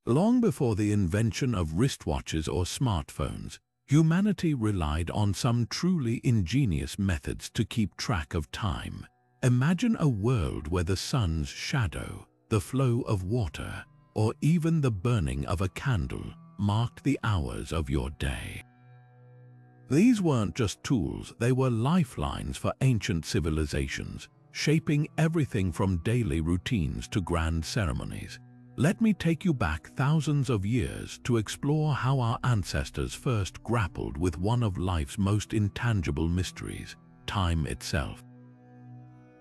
Long before the invention of wristwatches or smartphones, humanity relied on some truly ingenious methods to keep track of time. Imagine a world where the sun's shadow, the flow of water, or even the burning of a candle marked the hours of your day. These weren't just tools, they were lifelines for ancient civilizations, shaping everything from daily routines to grand ceremonies. Let me take you back thousands of years to explore how our ancestors first grappled with one of life's most intangible mysteries, time itself.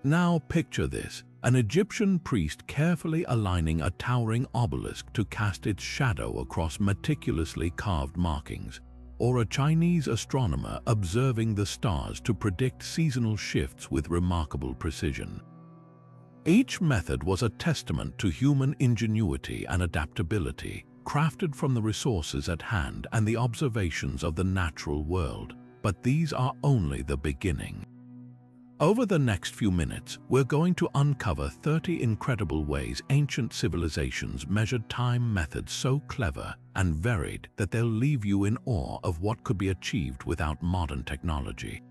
Now picture this, an Egyptian priest carefully aligning a towering obelisk to cast its shadow across meticulously carved markings, or a Chinese astronomer observing the stars to predict seasonal shifts with remarkable precision. Each method was a testament to human ingenuity and adaptability, crafted from the resources at hand and the observations of the natural world. But these are only the beginning. Over the next few minutes, we're going to uncover 30 incredible ways ancient civilizations measured time, methods so clever and varied that they'll leave you in awe of what could be achieved without modern technology.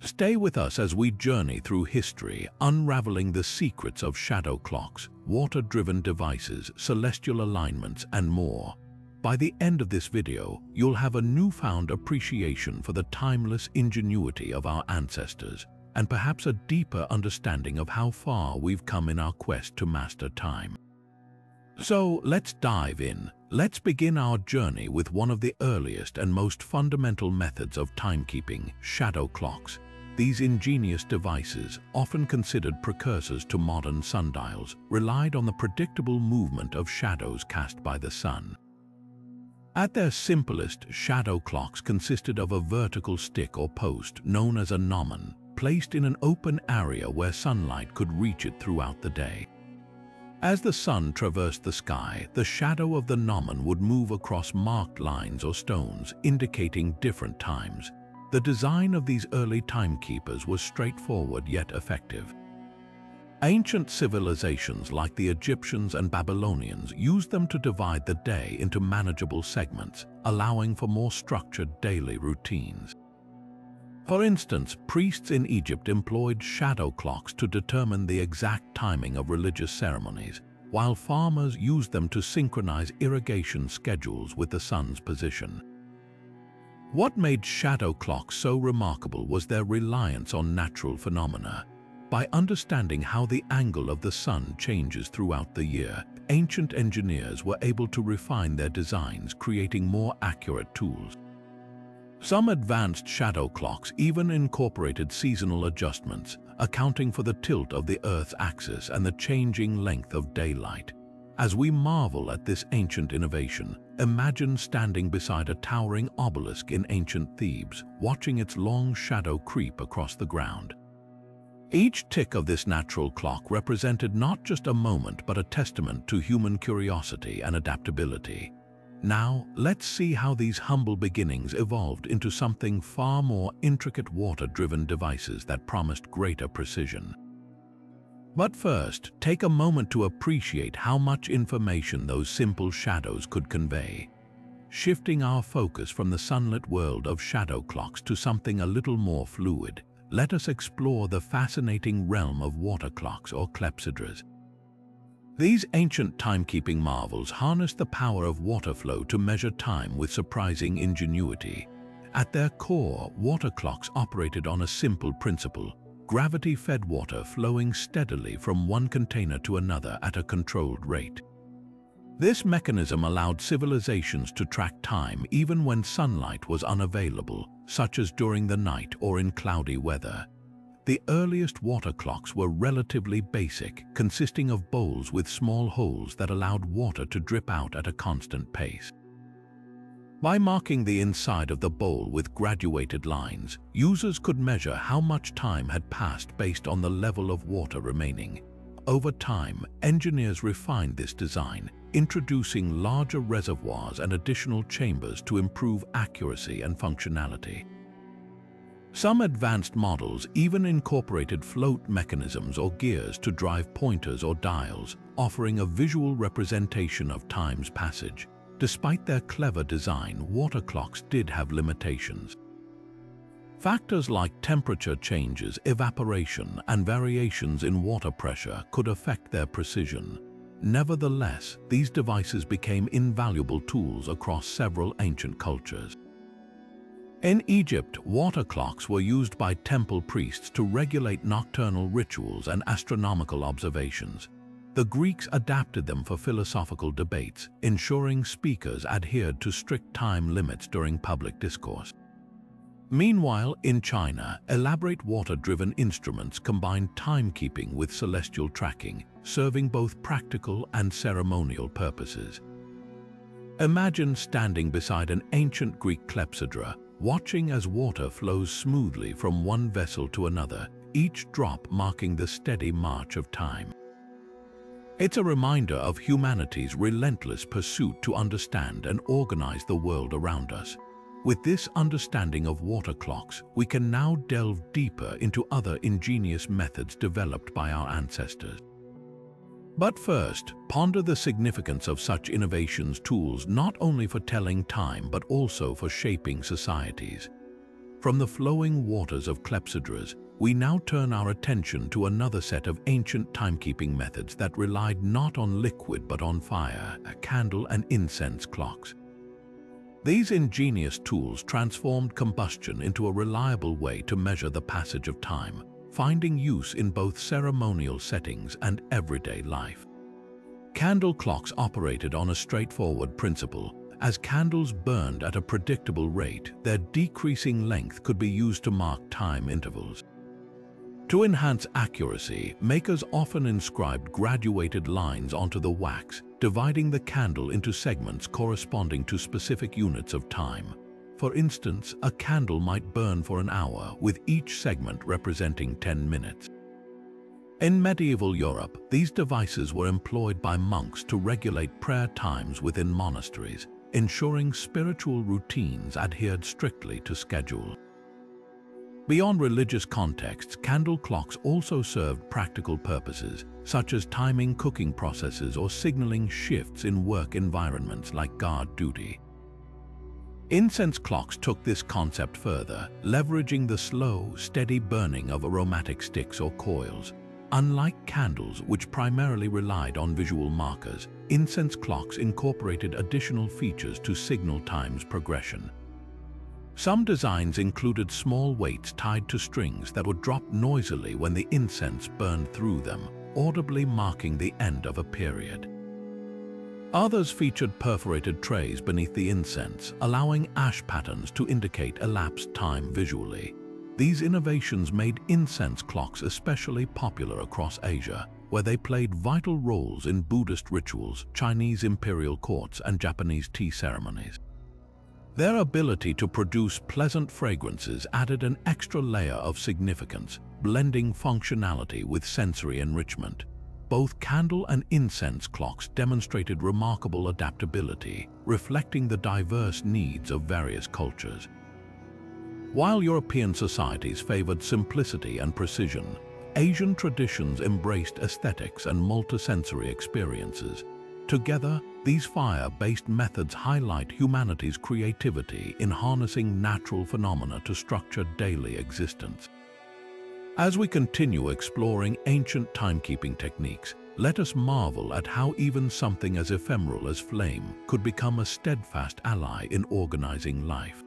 Stay with us as we journey through history, unraveling the secrets of shadow clocks, water-driven devices, celestial alignments, and more. By the end of this video, you'll have a newfound appreciation for the timeless ingenuity of our ancestors, and perhaps a deeper understanding of how far we've come in our quest to master time. So let's dive in. Let's begin our journey with one of the earliest and most fundamental methods of timekeeping, shadow clocks. These ingenious devices, often considered precursors to modern sundials, relied on the predictable movement of shadows cast by the sun. At their simplest, shadow clocks consisted of a vertical stick or post known as a gnomon, placed in an open area where sunlight could reach it throughout the day. As the sun traversed the sky, the shadow of the gnomon would move across marked lines or stones, indicating different times. The design of these early timekeepers was straightforward yet effective. Ancient civilizations like the Egyptians and Babylonians used them to divide the day into manageable segments, allowing for more structured daily routines. For instance, priests in Egypt employed shadow clocks to determine the exact timing of religious ceremonies, while farmers used them to synchronize irrigation schedules with the sun's position. What made shadow clocks so remarkable was their reliance on natural phenomena. By understanding how the angle of the sun changes throughout the year, ancient engineers were able to refine their designs, creating more accurate tools. Some advanced shadow clocks even incorporated seasonal adjustments, accounting for the tilt of the Earth's axis and the changing length of daylight. As we marvel at this ancient innovation, imagine standing beside a towering obelisk in ancient Thebes, watching its long shadow creep across the ground. Each tick of this natural clock represented not just a moment but a testament to human curiosity and adaptability. Now, let's see how these humble beginnings evolved into something far more intricate: water-driven devices that promised greater precision. But first, take a moment to appreciate how much information those simple shadows could convey. Shifting our focus from the sunlit world of shadow clocks to something a little more fluid, let us explore the fascinating realm of water clocks or clepsydras. These ancient timekeeping marvels harnessed the power of water flow to measure time with surprising ingenuity. At their core, water clocks operated on a simple principle: gravity-fed water flowing steadily from one container to another at a controlled rate. This mechanism allowed civilizations to track time even when sunlight was unavailable, such as during the night or in cloudy weather. The earliest water clocks were relatively basic, consisting of bowls with small holes that allowed water to drip out at a constant pace. By marking the inside of the bowl with graduated lines, users could measure how much time had passed based on the level of water remaining. Over time, engineers refined this design, introducing larger reservoirs and additional chambers to improve accuracy and functionality. Some advanced models even incorporated float mechanisms or gears to drive pointers or dials, offering a visual representation of time's passage. Despite their clever design, water clocks did have limitations. Factors like temperature changes, evaporation, and variations in water pressure could affect their precision. Nevertheless, these devices became invaluable tools across several ancient cultures. In Egypt, water clocks were used by temple priests to regulate nocturnal rituals and astronomical observations. The Greeks adapted them for philosophical debates, ensuring speakers adhered to strict time limits during public discourse. Meanwhile, in China, elaborate water-driven instruments combined timekeeping with celestial tracking, serving both practical and ceremonial purposes. Imagine standing beside an ancient Greek clepsydra, watching as water flows smoothly from one vessel to another, each drop marking the steady march of time. It's a reminder of humanity's relentless pursuit to understand and organize the world around us. With this understanding of water clocks, we can now delve deeper into other ingenious methods developed by our ancestors. But first, ponder the significance of such innovations tools not only for telling time but also for shaping societies. From the flowing waters of clepsydras, we now turn our attention to another set of ancient timekeeping methods that relied not on liquid but on fire, a candle and incense clocks. These ingenious tools transformed combustion into a reliable way to measure the passage of time, finding use in both ceremonial settings and everyday life. Candle clocks operated on a straightforward principle. As candles burned at a predictable rate, their decreasing length could be used to mark time intervals. To enhance accuracy, makers often inscribed graduated lines onto the wax, dividing the candle into segments corresponding to specific units of time. For instance, a candle might burn for an hour, with each segment representing 10 minutes. In medieval Europe, these devices were employed by monks to regulate prayer times within monasteries, ensuring spiritual routines adhered strictly to schedule. Beyond religious contexts, candle clocks also served practical purposes, such as timing cooking processes or signaling shifts in work environments like guard duty. Incense clocks took this concept further, leveraging the slow, steady burning of aromatic sticks or coils. Unlike candles, which primarily relied on visual markers, incense clocks incorporated additional features to signal time's progression. Some designs included small weights tied to strings that would drop noisily when the incense burned through them, audibly marking the end of a period. Others featured perforated trays beneath the incense, allowing ash patterns to indicate elapsed time visually. These innovations made incense clocks especially popular across Asia, where they played vital roles in Buddhist rituals, Chinese imperial courts, and Japanese tea ceremonies. Their ability to produce pleasant fragrances added an extra layer of significance, blending functionality with sensory enrichment. Both candle and incense clocks demonstrated remarkable adaptability, reflecting the diverse needs of various cultures. While European societies favored simplicity and precision, Asian traditions embraced aesthetics and multisensory experiences. Together, these fire-based methods highlight humanity's creativity in harnessing natural phenomena to structure daily existence. As we continue exploring ancient timekeeping techniques, let us marvel at how even something as ephemeral as flame could become a steadfast ally in organizing life.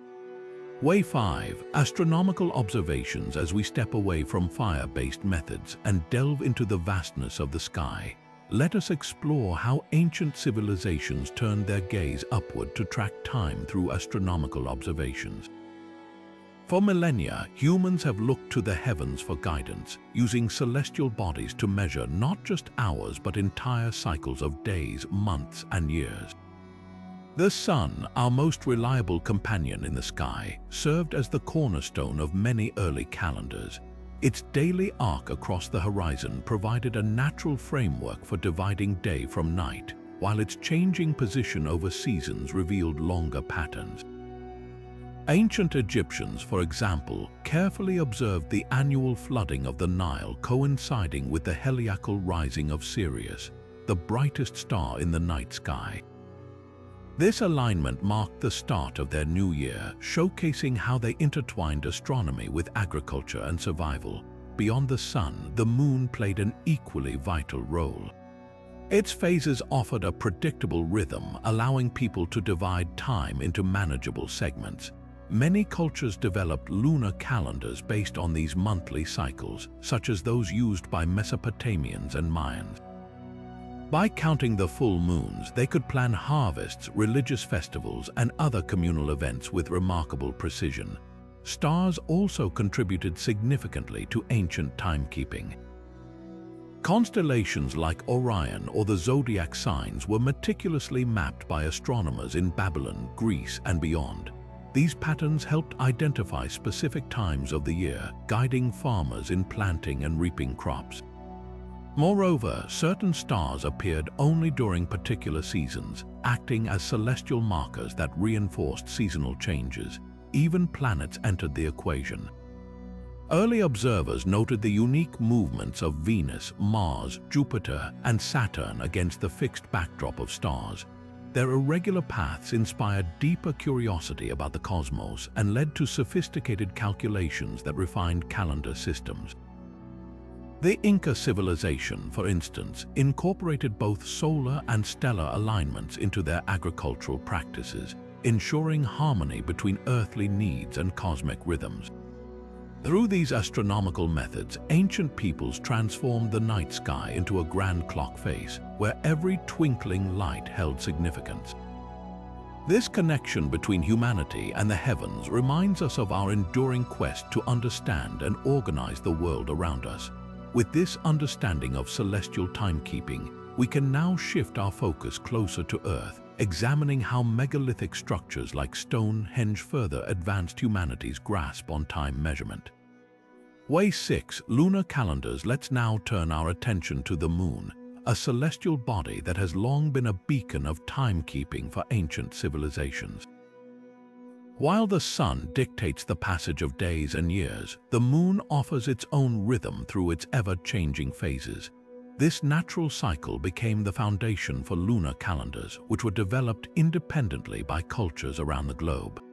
Way 5. Astronomical observations. As we step away from fire-based methods and delve into the vastness of the sky, let us explore how ancient civilizations turned their gaze upward to track time through astronomical observations. For millennia, humans have looked to the heavens for guidance, using celestial bodies to measure not just hours but entire cycles of days, months, and years. The sun, our most reliable companion in the sky, served as the cornerstone of many early calendars. Its daily arc across the horizon provided a natural framework for dividing day from night, while its changing position over seasons revealed longer patterns. Ancient Egyptians, for example, carefully observed the annual flooding of the Nile coinciding with the heliacal rising of Sirius, the brightest star in the night sky. This alignment marked the start of their new year, showcasing how they intertwined astronomy with agriculture and survival. Beyond the sun, the moon played an equally vital role. Its phases offered a predictable rhythm, allowing people to divide time into manageable segments. Many cultures developed lunar calendars based on these monthly cycles, such as those used by Mesopotamians and Mayans. By counting the full moons, they could plan harvests, religious festivals, and other communal events with remarkable precision. Stars also contributed significantly to ancient timekeeping. Constellations like Orion or the zodiac signs were meticulously mapped by astronomers in Babylon, Greece, and beyond. These patterns helped identify specific times of the year, guiding farmers in planting and reaping crops. Moreover, certain stars appeared only during particular seasons, acting as celestial markers that reinforced seasonal changes. Even planets entered the equation. Early observers noted the unique movements of Venus, Mars, Jupiter, and Saturn against the fixed backdrop of stars. Their irregular paths inspired deeper curiosity about the cosmos and led to sophisticated calculations that refined calendar systems. The Inca civilization, for instance, incorporated both solar and stellar alignments into their agricultural practices, ensuring harmony between earthly needs and cosmic rhythms. Through these astronomical methods, ancient peoples transformed the night sky into a grand clock face, where every twinkling light held significance. This connection between humanity and the heavens reminds us of our enduring quest to understand and organize the world around us. With this understanding of celestial timekeeping, we can now shift our focus closer to Earth, examining how megalithic structures like Stonehenge further advanced humanity's grasp on time measurement. Way 6, Lunar Calendars. Let's now turn our attention to the moon, a celestial body that has long been a beacon of timekeeping for ancient civilizations. While the sun dictates the passage of days and years, the moon offers its own rhythm through its ever-changing phases. This natural cycle became the foundation for lunar calendars, which were developed independently by cultures around the globe.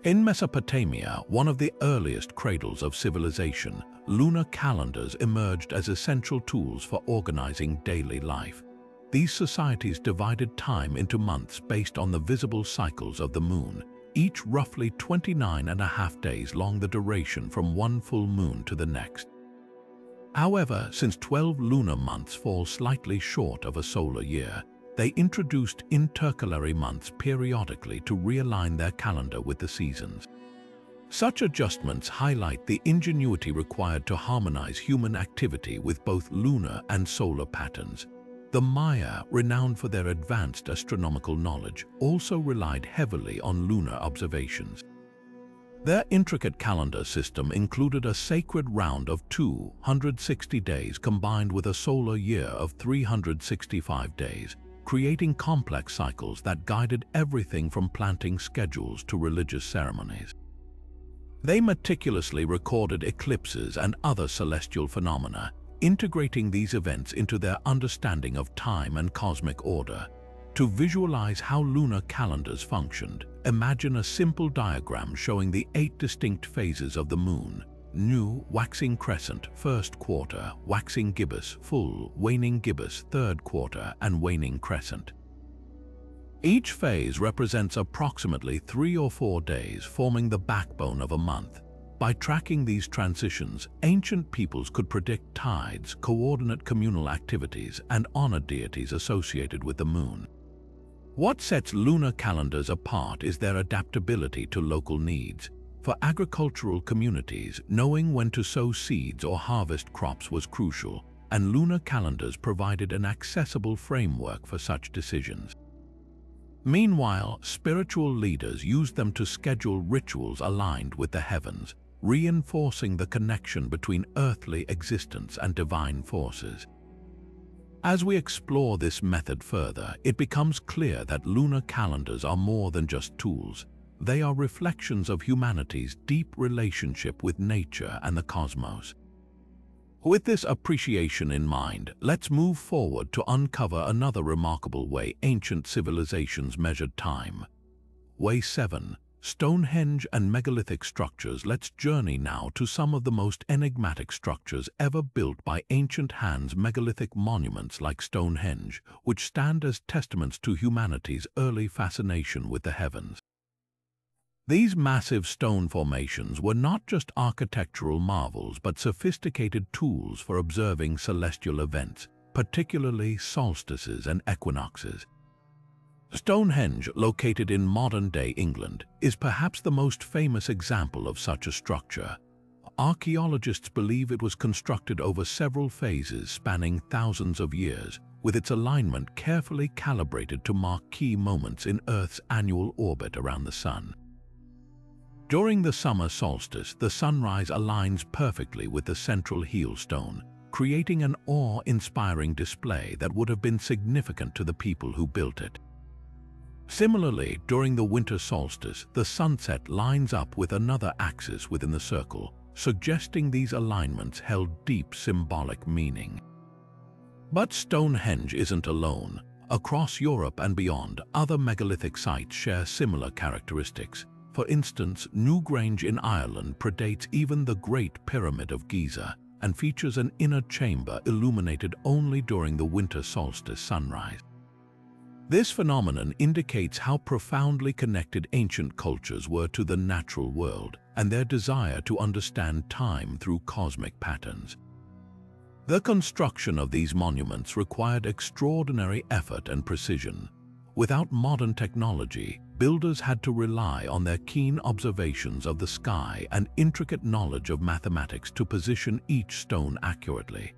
In Mesopotamia, one of the earliest cradles of civilization, lunar calendars emerged as essential tools for organizing daily life. These societies divided time into months based on the visible cycles of the moon, each roughly 29.5 days long, the duration from one full moon to the next. However, since 12 lunar months fall slightly short of a solar year, they introduced intercalary months periodically to realign their calendar with the seasons. Such adjustments highlight the ingenuity required to harmonize human activity with both lunar and solar patterns. The Maya, renowned for their advanced astronomical knowledge, also relied heavily on lunar observations. Their intricate calendar system included a sacred round of 260 days combined with a solar year of 365 days, creating complex cycles that guided everything from planting schedules to religious ceremonies. They meticulously recorded eclipses and other celestial phenomena, integrating these events into their understanding of time and cosmic order. To visualize how lunar calendars functioned, imagine a simple diagram showing the 8 distinct phases of the moon: new, waxing crescent, first quarter, waxing gibbous, full, waning gibbous, third quarter, and waning crescent. Each phase represents approximately 3 or 4 days, forming the backbone of a month. By tracking these transitions, ancient peoples could predict tides, coordinate communal activities, and honor deities associated with the moon. What sets lunar calendars apart is their adaptability to local needs. For agricultural communities, knowing when to sow seeds or harvest crops was crucial, and lunar calendars provided an accessible framework for such decisions. Meanwhile, spiritual leaders used them to schedule rituals aligned with the heavens, reinforcing the connection between earthly existence and divine forces. As we explore this method further, it becomes clear that lunar calendars are more than just tools. they are reflections of humanity's deep relationship with nature and the cosmos. With this appreciation in mind, let's move forward to uncover another remarkable way ancient civilizations measured time. Way 7. Stonehenge and megalithic structures. Let's journey now to some of the most enigmatic structures ever built by ancient hands. Megalithic monuments like Stonehenge, which stand as testaments to humanity's early fascination with the heavens. These massive stone formations were not just architectural marvels but sophisticated tools for observing celestial events, particularly solstices and equinoxes. Stonehenge, located in modern-day England, is perhaps the most famous example of such a structure. Archaeologists believe it was constructed over several phases spanning thousands of years, with its alignment carefully calibrated to mark key moments in Earth's annual orbit around the Sun. During the summer solstice, the sunrise aligns perfectly with the central heel stone, creating an awe-inspiring display that would have been significant to the people who built it. Similarly, during the winter solstice, the sunset lines up with another axis within the circle, suggesting these alignments held deep symbolic meaning. But Stonehenge isn't alone. Across Europe and beyond, other megalithic sites share similar characteristics. For instance, Newgrange in Ireland predates even the Great Pyramid of Giza and features an inner chamber illuminated only during the winter solstice sunrise. This phenomenon indicates how profoundly connected ancient cultures were to the natural world and their desire to understand time through cosmic patterns. The construction of these monuments required extraordinary effort and precision. Without modern technology, builders had to rely on their keen observations of the sky and intricate knowledge of mathematics to position each stone accurately.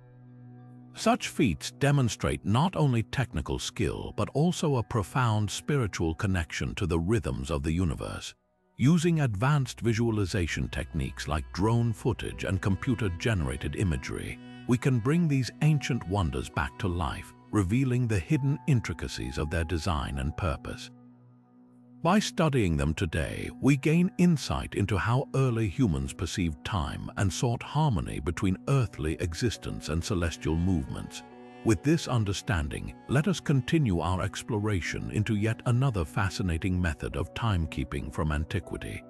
Such feats demonstrate not only technical skill but also a profound spiritual connection to the rhythms of the universe. Using advanced visualization techniques like drone footage and computer-generated imagery, we can bring these ancient wonders back to life, revealing the hidden intricacies of their design and purpose. By studying them today, we gain insight into how early humans perceived time and sought harmony between earthly existence and celestial movements. With this understanding, let us continue our exploration into yet another fascinating method of timekeeping from antiquity.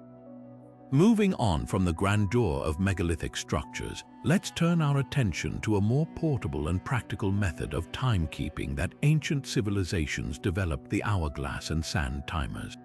Moving on from the grandeur of megalithic structures, let's turn our attention to a more portable and practical method of timekeeping that ancient civilizations developed: the hourglass and sand timers.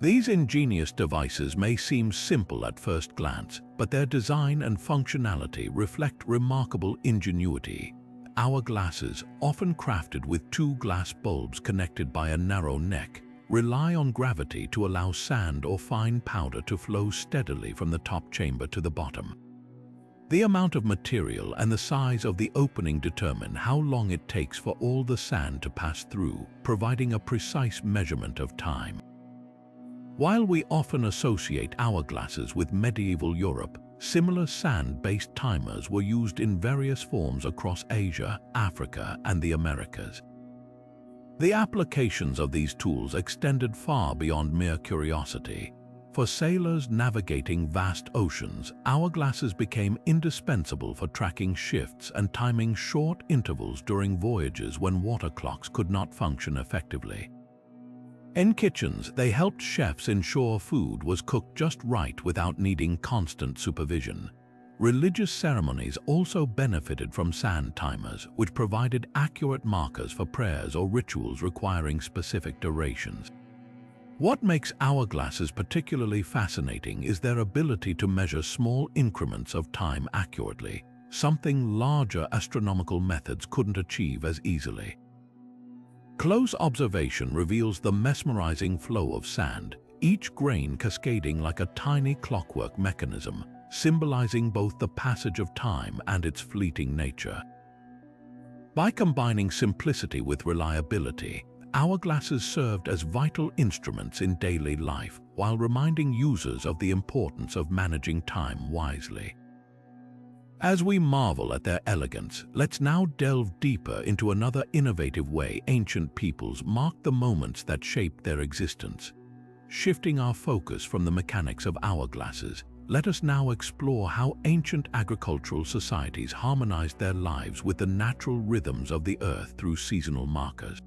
These ingenious devices may seem simple at first glance, but their design and functionality reflect remarkable ingenuity. Hourglasses, often crafted with two glass bulbs connected by a narrow neck, rely on gravity to allow sand or fine powder to flow steadily from the top chamber to the bottom. The amount of material and the size of the opening determine how long it takes for all the sand to pass through, providing a precise measurement of time. While we often associate hourglasses with medieval Europe, similar sand-based timers were used in various forms across Asia, Africa, and the Americas. The applications of these tools extended far beyond mere curiosity. For sailors navigating vast oceans, hourglasses became indispensable for tracking shifts and timing short intervals during voyages when water clocks could not function effectively. In kitchens, they helped chefs ensure food was cooked just right without needing constant supervision. Religious ceremonies also benefited from sand timers, which provided accurate markers for prayers or rituals requiring specific durations. What makes hourglasses particularly fascinating is their ability to measure small increments of time accurately, something larger astronomical methods couldn't achieve as easily. Close observation reveals the mesmerizing flow of sand, each grain cascading like a tiny clockwork mechanism, symbolizing both the passage of time and its fleeting nature. By combining simplicity with reliability, hourglasses served as vital instruments in daily life while reminding users of the importance of managing time wisely. As we marvel at their elegance, let's now delve deeper into another innovative way ancient peoples marked the moments that shaped their existence. Shifting our focus from the mechanics of hourglasses, let us now explore how ancient agricultural societies harmonized their lives with the natural rhythms of the earth through seasonal markers.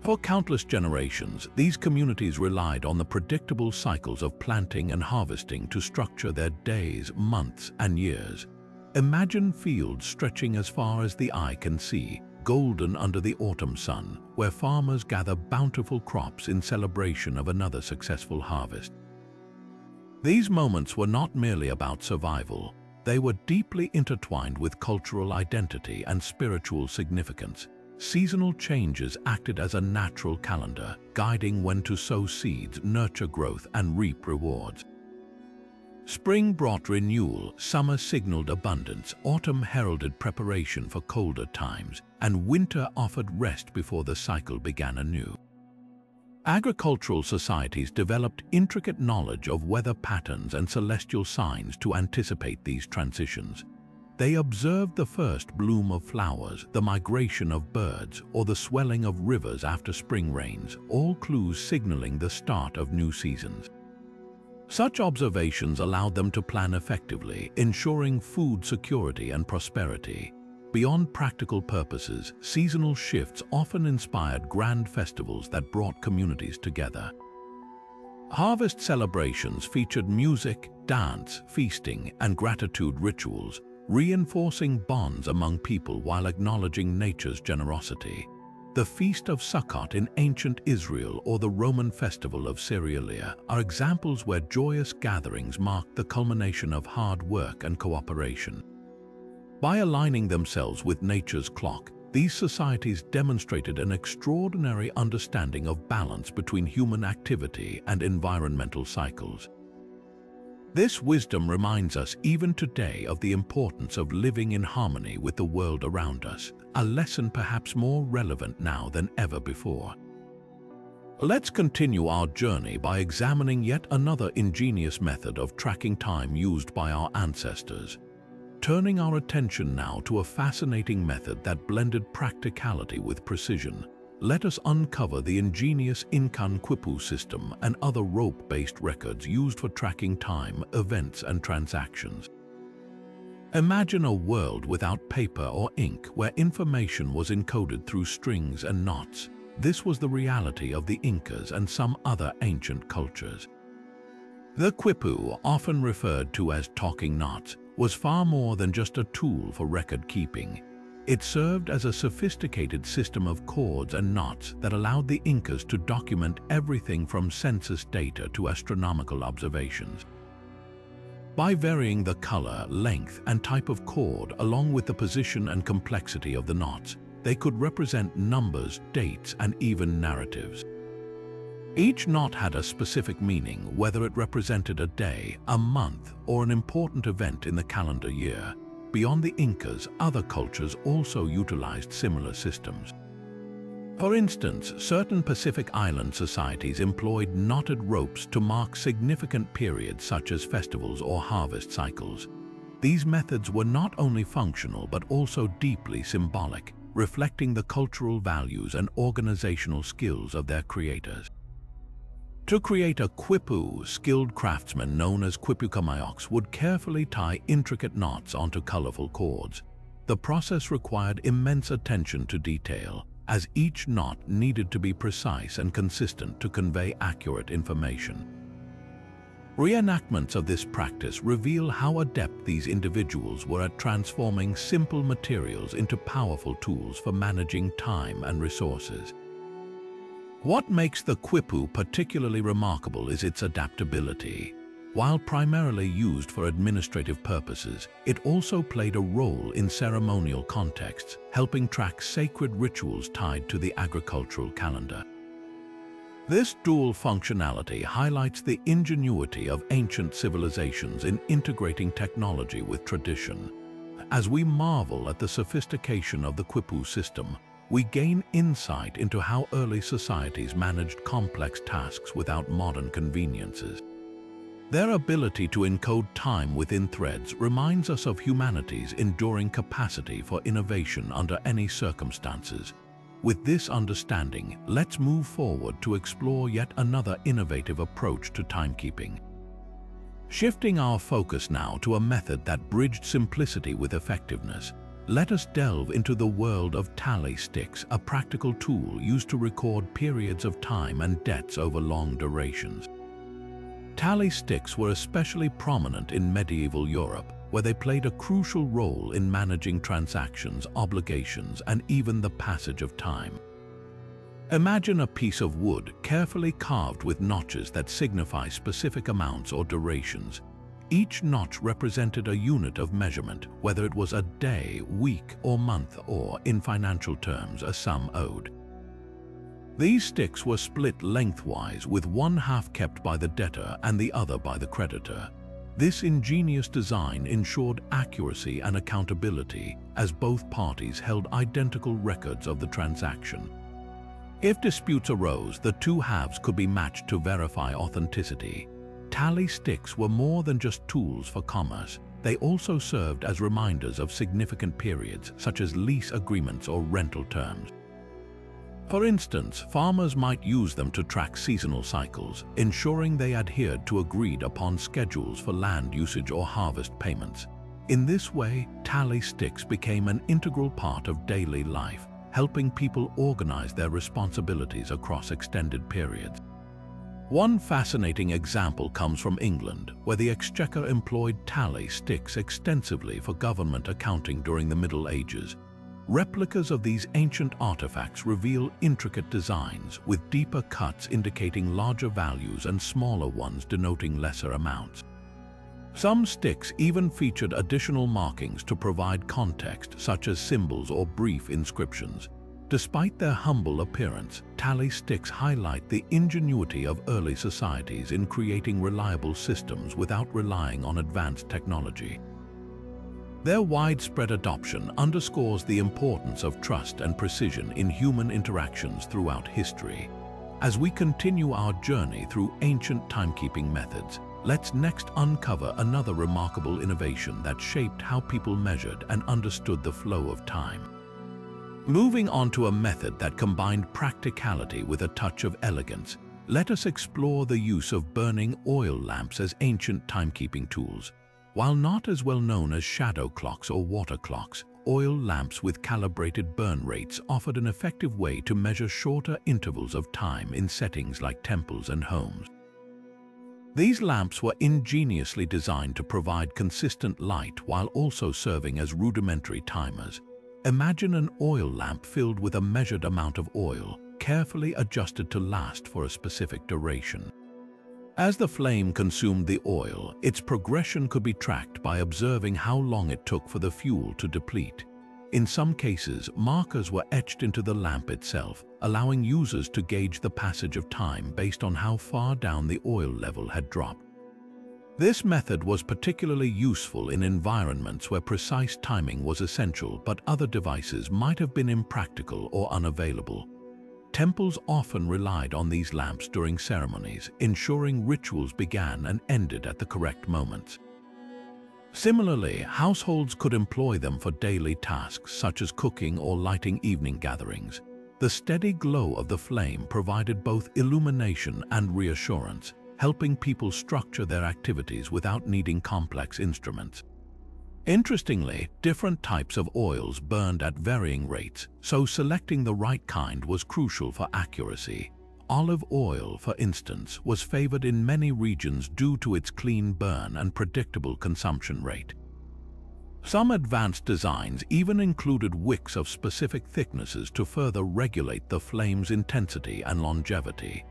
For countless generations, these communities relied on the predictable cycles of planting and harvesting to structure their days, months, and years. Imagine fields stretching as far as the eye can see, golden under the autumn sun, where farmers gather bountiful crops in celebration of another successful harvest. These moments were not merely about survival, they were deeply intertwined with cultural identity and spiritual significance. Seasonal changes acted as a natural calendar, guiding when to sow seeds, nurture growth, and reap rewards. Spring brought renewal, summer signaled abundance, autumn heralded preparation for colder times, and winter offered rest before the cycle began anew. Agricultural societies developed intricate knowledge of weather patterns and celestial signs to anticipate these transitions. They observed the first bloom of flowers, the migration of birds, or the swelling of rivers after spring rains, all clues signaling the start of new seasons. Such observations allowed them to plan effectively, ensuring food security and prosperity. Beyond practical purposes, seasonal shifts often inspired grand festivals that brought communities together. Harvest celebrations featured music, dance, feasting, and gratitude rituals, reinforcing bonds among people while acknowledging nature's generosity. The Feast of Sukkot in ancient Israel or the Roman festival of Cerealia are examples where joyous gatherings marked the culmination of hard work and cooperation. By aligning themselves with nature's clock, these societies demonstrated an extraordinary understanding of balance between human activity and environmental cycles. This wisdom reminds us even today of the importance of living in harmony with the world around us, a lesson perhaps more relevant now than ever before. Let's continue our journey by examining yet another ingenious method of tracking time used by our ancestors. Turning our attention now to a fascinating method that blended practicality with precision, let us uncover the ingenious Incan quipu system and other rope-based records used for tracking time, events, and transactions. Imagine a world without paper or ink where information was encoded through strings and knots. This was the reality of the Incas and some other ancient cultures. The quipu, often referred to as talking knots, was far more than just a tool for record keeping. It served as a sophisticated system of cords and knots that allowed the Incas to document everything from census data to astronomical observations. By varying the color, length, and type of cord along with the position and complexity of the knots, they could represent numbers, dates, and even narratives. Each knot had a specific meaning, whether it represented a day, a month, or an important event in the calendar year. Beyond the Incas, other cultures also utilized similar systems. For instance, certain Pacific Island societies employed knotted ropes to mark significant periods such as festivals or harvest cycles. These methods were not only functional but also deeply symbolic, reflecting the cultural values and organizational skills of their creators. To create a quipu, skilled craftsmen known as quipucamayos would carefully tie intricate knots onto colorful cords. The process required immense attention to detail, as each knot needed to be precise and consistent to convey accurate information. Reenactments of this practice reveal how adept these individuals were at transforming simple materials into powerful tools for managing time and resources. What makes the quipu particularly remarkable is its adaptability. While primarily used for administrative purposes, it also played a role in ceremonial contexts, helping track sacred rituals tied to the agricultural calendar. This dual functionality highlights the ingenuity of ancient civilizations in integrating technology with tradition. As we marvel at the sophistication of the quipu system, we gain insight into how early societies managed complex tasks without modern conveniences. Their ability to encode time within threads reminds us of humanity's enduring capacity for innovation under any circumstances. With this understanding, let's move forward to explore yet another innovative approach to timekeeping. Shifting our focus now to a method that bridged simplicity with effectiveness, let us delve into the world of tally sticks, a practical tool used to record periods of time and debts over long durations. Tally sticks were especially prominent in medieval Europe, where they played a crucial role in managing transactions, obligations, and even the passage of time. Imagine a piece of wood carefully carved with notches that signify specific amounts or durations. Each notch represented a unit of measurement, whether it was a day, week, or month, or, in financial terms, a sum owed. These sticks were split lengthwise, with one half kept by the debtor and the other by the creditor. This ingenious design ensured accuracy and accountability, as both parties held identical records of the transaction. If disputes arose, the two halves could be matched to verify authenticity. Tally sticks were more than just tools for commerce. They also served as reminders of significant periods, such as lease agreements or rental terms. For instance, farmers might use them to track seasonal cycles, ensuring they adhered to agreed-upon schedules for land usage or harvest payments. In this way, tally sticks became an integral part of daily life, helping people organize their responsibilities across extended periods. One fascinating example comes from England, where the Exchequer employed tally sticks extensively for government accounting during the Middle Ages. Replicas of these ancient artifacts reveal intricate designs, with deeper cuts indicating larger values and smaller ones denoting lesser amounts. Some sticks even featured additional markings to provide context, such as symbols or brief inscriptions. Despite their humble appearance, tally sticks highlight the ingenuity of early societies in creating reliable systems without relying on advanced technology. Their widespread adoption underscores the importance of trust and precision in human interactions throughout history. As we continue our journey through ancient timekeeping methods, let's next uncover another remarkable innovation that shaped how people measured and understood the flow of time. Moving on to a method that combined practicality with a touch of elegance, let us explore the use of burning oil lamps as ancient timekeeping tools. While not as well known as shadow clocks or water clocks, oil lamps with calibrated burn rates offered an effective way to measure shorter intervals of time in settings like temples and homes. These lamps were ingeniously designed to provide consistent light while also serving as rudimentary timers. Imagine an oil lamp filled with a measured amount of oil, carefully adjusted to last for a specific duration. As the flame consumed the oil, its progression could be tracked by observing how long it took for the fuel to deplete. In some cases, markers were etched into the lamp itself, allowing users to gauge the passage of time based on how far down the oil level had dropped. This method was particularly useful in environments where precise timing was essential, but other devices might have been impractical or unavailable. Temples often relied on these lamps during ceremonies, ensuring rituals began and ended at the correct moments. Similarly, households could employ them for daily tasks such as cooking or lighting evening gatherings. The steady glow of the flame provided both illumination and reassurance, helping people structure their activities without needing complex instruments. Interestingly, different types of oils burned at varying rates, so selecting the right kind was crucial for accuracy. Olive oil, for instance, was favored in many regions due to its clean burn and predictable consumption rate. Some advanced designs even included wicks of specific thicknesses to further regulate the flame's intensity and longevity.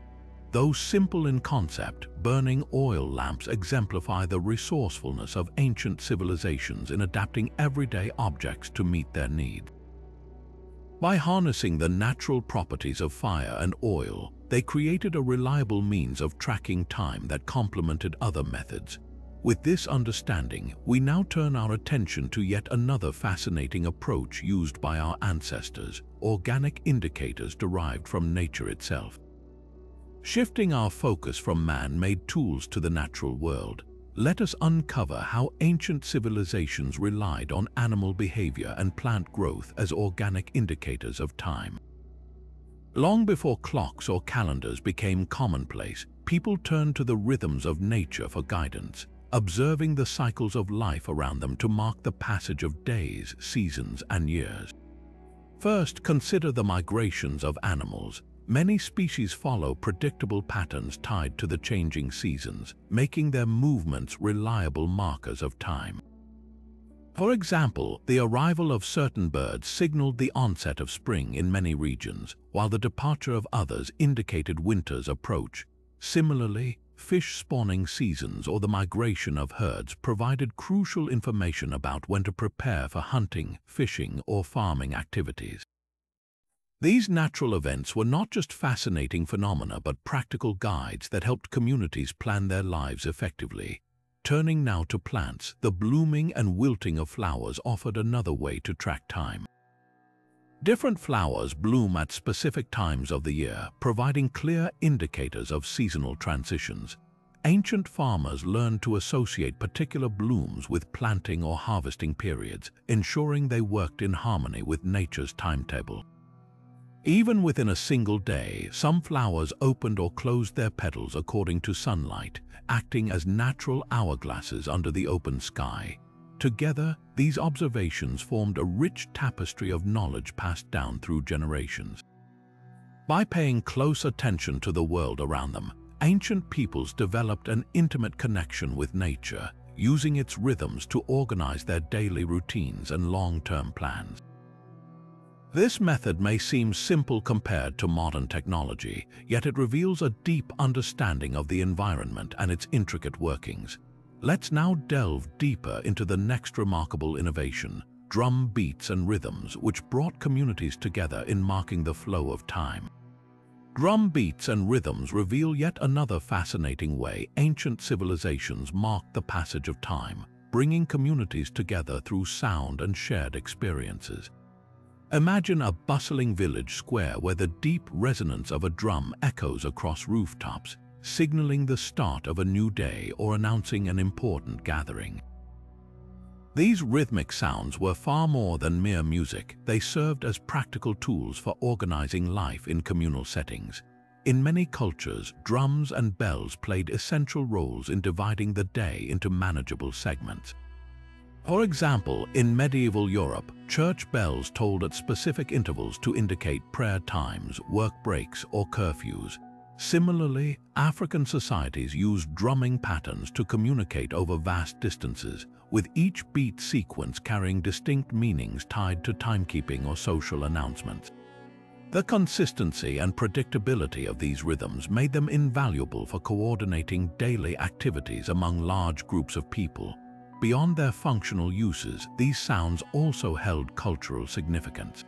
Though simple in concept, burning oil lamps exemplify the resourcefulness of ancient civilizations in adapting everyday objects to meet their needs. By harnessing the natural properties of fire and oil, they created a reliable means of tracking time that complemented other methods. With this understanding, we now turn our attention to yet another fascinating approach used by our ancestors: organic indicators derived from nature itself. Shifting our focus from man-made tools to the natural world, let us uncover how ancient civilizations relied on animal behavior and plant growth as organic indicators of time. Long before clocks or calendars became commonplace, people turned to the rhythms of nature for guidance, observing the cycles of life around them to mark the passage of days, seasons, and years. First, consider the migrations of animals. Many species follow predictable patterns tied to the changing seasons, making their movements reliable markers of time. For example, the arrival of certain birds signaled the onset of spring in many regions, while the departure of others indicated winter's approach. Similarly, fish spawning seasons or the migration of herds provided crucial information about when to prepare for hunting, fishing, or farming activities. These natural events were not just fascinating phenomena but practical guides that helped communities plan their lives effectively. Turning now to plants, the blooming and wilting of flowers offered another way to track time. Different flowers bloom at specific times of the year, providing clear indicators of seasonal transitions. Ancient farmers learned to associate particular blooms with planting or harvesting periods, ensuring they worked in harmony with nature's timetable. Even within a single day, some flowers opened or closed their petals according to sunlight, acting as natural hourglasses under the open sky. Together, these observations formed a rich tapestry of knowledge passed down through generations. By paying close attention to the world around them, ancient peoples developed an intimate connection with nature, using its rhythms to organize their daily routines and long-term plans. This method may seem simple compared to modern technology, yet it reveals a deep understanding of the environment and its intricate workings. Let's now delve deeper into the next remarkable innovation, drum beats and rhythms, which brought communities together in marking the flow of time. Drum beats and rhythms reveal yet another fascinating way ancient civilizations marked the passage of time, bringing communities together through sound and shared experiences. Imagine a bustling village square where the deep resonance of a drum echoes across rooftops, signaling the start of a new day or announcing an important gathering. These rhythmic sounds were far more than mere music. They served as practical tools for organizing life in communal settings. In many cultures, drums and bells played essential roles in dividing the day into manageable segments. For example, in medieval Europe, church bells tolled at specific intervals to indicate prayer times, work breaks, or curfews. Similarly, African societies used drumming patterns to communicate over vast distances, with each beat sequence carrying distinct meanings tied to timekeeping or social announcements. The consistency and predictability of these rhythms made them invaluable for coordinating daily activities among large groups of people. Beyond their functional uses, these sounds also held cultural significance.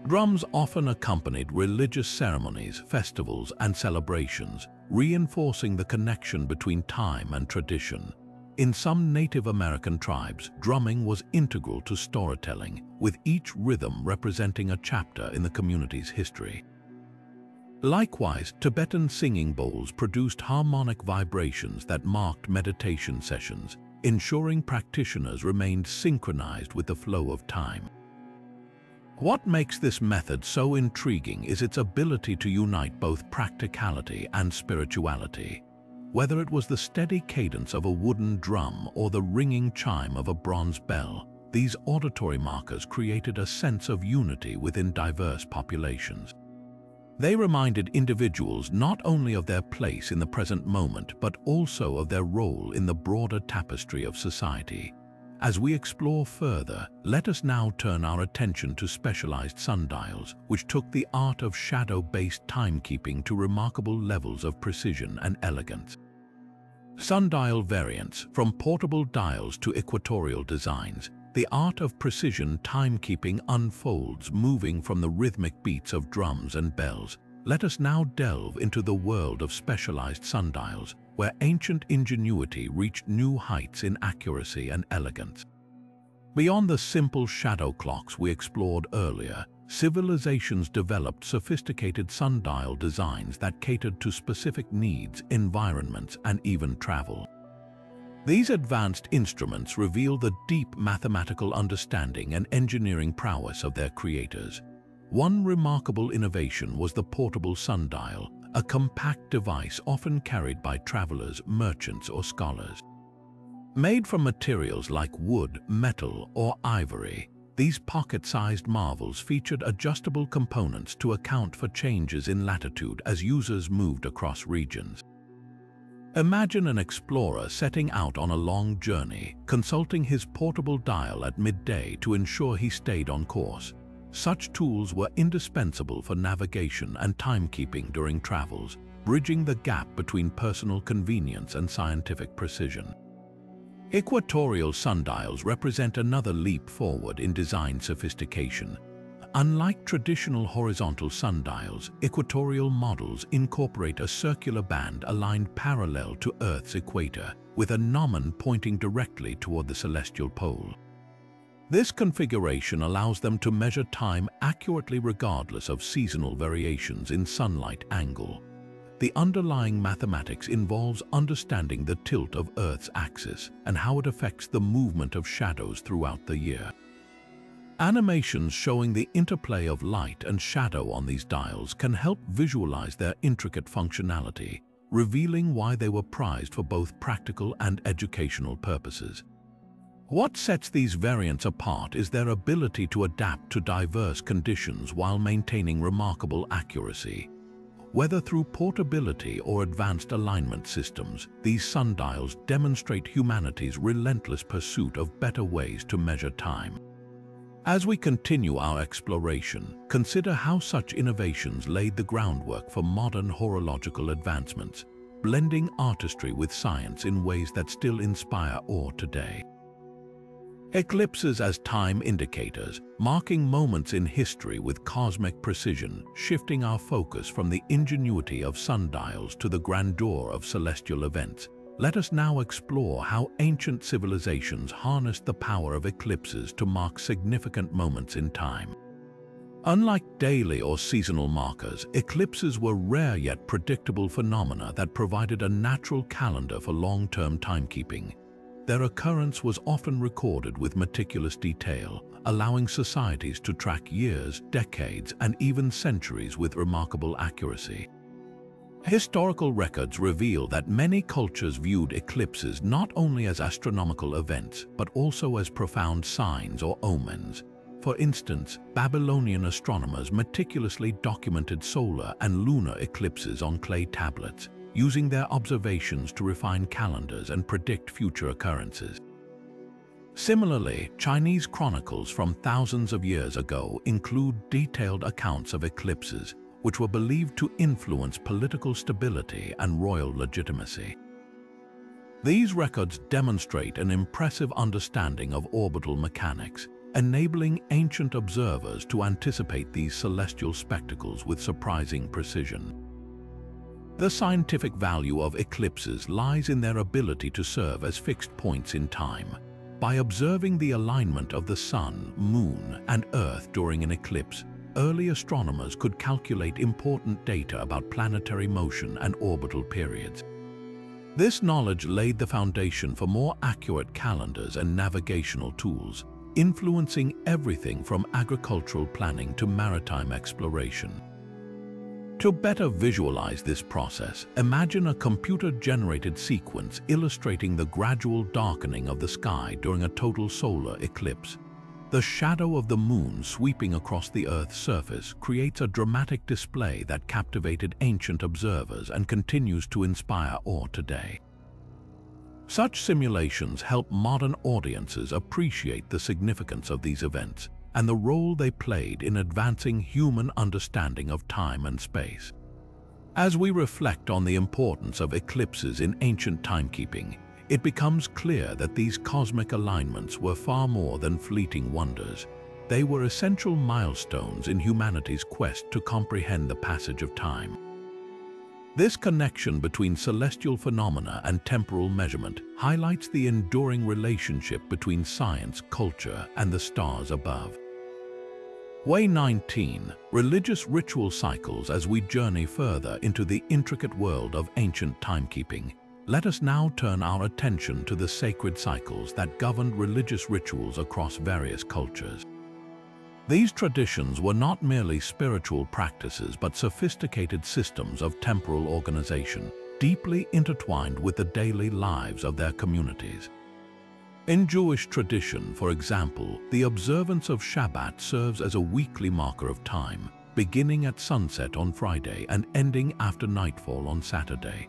Drums often accompanied religious ceremonies, festivals, and celebrations, reinforcing the connection between time and tradition. In some Native American tribes, drumming was integral to storytelling, with each rhythm representing a chapter in the community's history. Likewise, Tibetan singing bowls produced harmonic vibrations that marked meditation sessions, ensuring practitioners remained synchronized with the flow of time. What makes this method so intriguing is its ability to unite both practicality and spirituality. Whether it was the steady cadence of a wooden drum or the ringing chime of a bronze bell, these auditory markers created a sense of unity within diverse populations. They reminded individuals not only of their place in the present moment, but also of their role in the broader tapestry of society. As we explore further, let us now turn our attention to specialized sundials, which took the art of shadow-based timekeeping to remarkable levels of precision and elegance. Sundial variants, from portable dials to equatorial designs, the art of precision timekeeping unfolds, moving from the rhythmic beats of drums and bells. Let us now delve into the world of specialized sundials, where ancient ingenuity reached new heights in accuracy and elegance. Beyond the simple shadow clocks we explored earlier, civilizations developed sophisticated sundial designs that catered to specific needs, environments, and even travel. These advanced instruments reveal the deep mathematical understanding and engineering prowess of their creators. One remarkable innovation was the portable sundial, a compact device often carried by travelers, merchants, or scholars. Made from materials like wood, metal, or ivory, these pocket-sized marvels featured adjustable components to account for changes in latitude as users moved across regions. Imagine an explorer setting out on a long journey, consulting his portable dial at midday to ensure he stayed on course. Such tools were indispensable for navigation and timekeeping during travels, bridging the gap between personal convenience and scientific precision. Equatorial sundials represent another leap forward in design sophistication. Unlike traditional horizontal sundials, equatorial models incorporate a circular band aligned parallel to Earth's equator, with a gnomon pointing directly toward the celestial pole. This configuration allows them to measure time accurately regardless of seasonal variations in sunlight angle. The underlying mathematics involves understanding the tilt of Earth's axis and how it affects the movement of shadows throughout the year. Animations showing the interplay of light and shadow on these dials can help visualize their intricate functionality, revealing why they were prized for both practical and educational purposes. What sets these variants apart is their ability to adapt to diverse conditions while maintaining remarkable accuracy. Whether through portability or advanced alignment systems, these sundials demonstrate humanity's relentless pursuit of better ways to measure time. As we continue our exploration, consider how such innovations laid the groundwork for modern horological advancements, blending artistry with science in ways that still inspire awe today. Eclipses as time indicators, marking moments in history with cosmic precision, shifting our focus from the ingenuity of sundials to the grandeur of celestial events. Let us now explore how ancient civilizations harnessed the power of eclipses to mark significant moments in time. Unlike daily or seasonal markers, eclipses were rare yet predictable phenomena that provided a natural calendar for long-term timekeeping. Their occurrence was often recorded with meticulous detail, allowing societies to track years, decades, and even centuries with remarkable accuracy. Historical records reveal that many cultures viewed eclipses not only as astronomical events, but also as profound signs or omens. For instance, Babylonian astronomers meticulously documented solar and lunar eclipses on clay tablets, using their observations to refine calendars and predict future occurrences. Similarly, Chinese chronicles from thousands of years ago include detailed accounts of eclipses, which were believed to influence political stability and royal legitimacy. These records demonstrate an impressive understanding of orbital mechanics, enabling ancient observers to anticipate these celestial spectacles with surprising precision. The scientific value of eclipses lies in their ability to serve as fixed points in time. By observing the alignment of the Sun, Moon, and Earth during an eclipse, early astronomers could calculate important data about planetary motion and orbital periods. This knowledge laid the foundation for more accurate calendars and navigational tools, influencing everything from agricultural planning to maritime exploration. To better visualize this process, imagine a computer-generated sequence illustrating the gradual darkening of the sky during a total solar eclipse. The shadow of the moon sweeping across the Earth's surface creates a dramatic display that captivated ancient observers and continues to inspire awe today. Such simulations help modern audiences appreciate the significance of these events and the role they played in advancing human understanding of time and space. As we reflect on the importance of eclipses in ancient timekeeping, it becomes clear that these cosmic alignments were far more than fleeting wonders. They were essential milestones in humanity's quest to comprehend the passage of time. This connection between celestial phenomena and temporal measurement highlights the enduring relationship between science, culture, and the stars above. Way 19. Religious ritual cycles. As we journey further into the intricate world of ancient timekeeping, let us now turn our attention to the sacred cycles that governed religious rituals across various cultures. These traditions were not merely spiritual practices but sophisticated systems of temporal organization, deeply intertwined with the daily lives of their communities. In Jewish tradition, for example, the observance of Shabbat serves as a weekly marker of time, beginning at sunset on Friday and ending after nightfall on Saturday.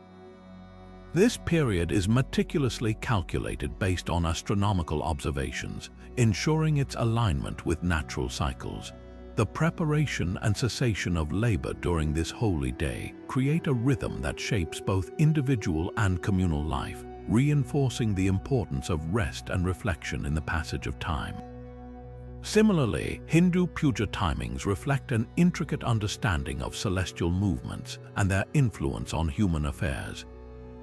This period is meticulously calculated based on astronomical observations, ensuring its alignment with natural cycles. The preparation and cessation of labor during this holy day create a rhythm that shapes both individual and communal life, reinforcing the importance of rest and reflection in the passage of time. Similarly, Hindu puja timings reflect an intricate understanding of celestial movements and their influence on human affairs.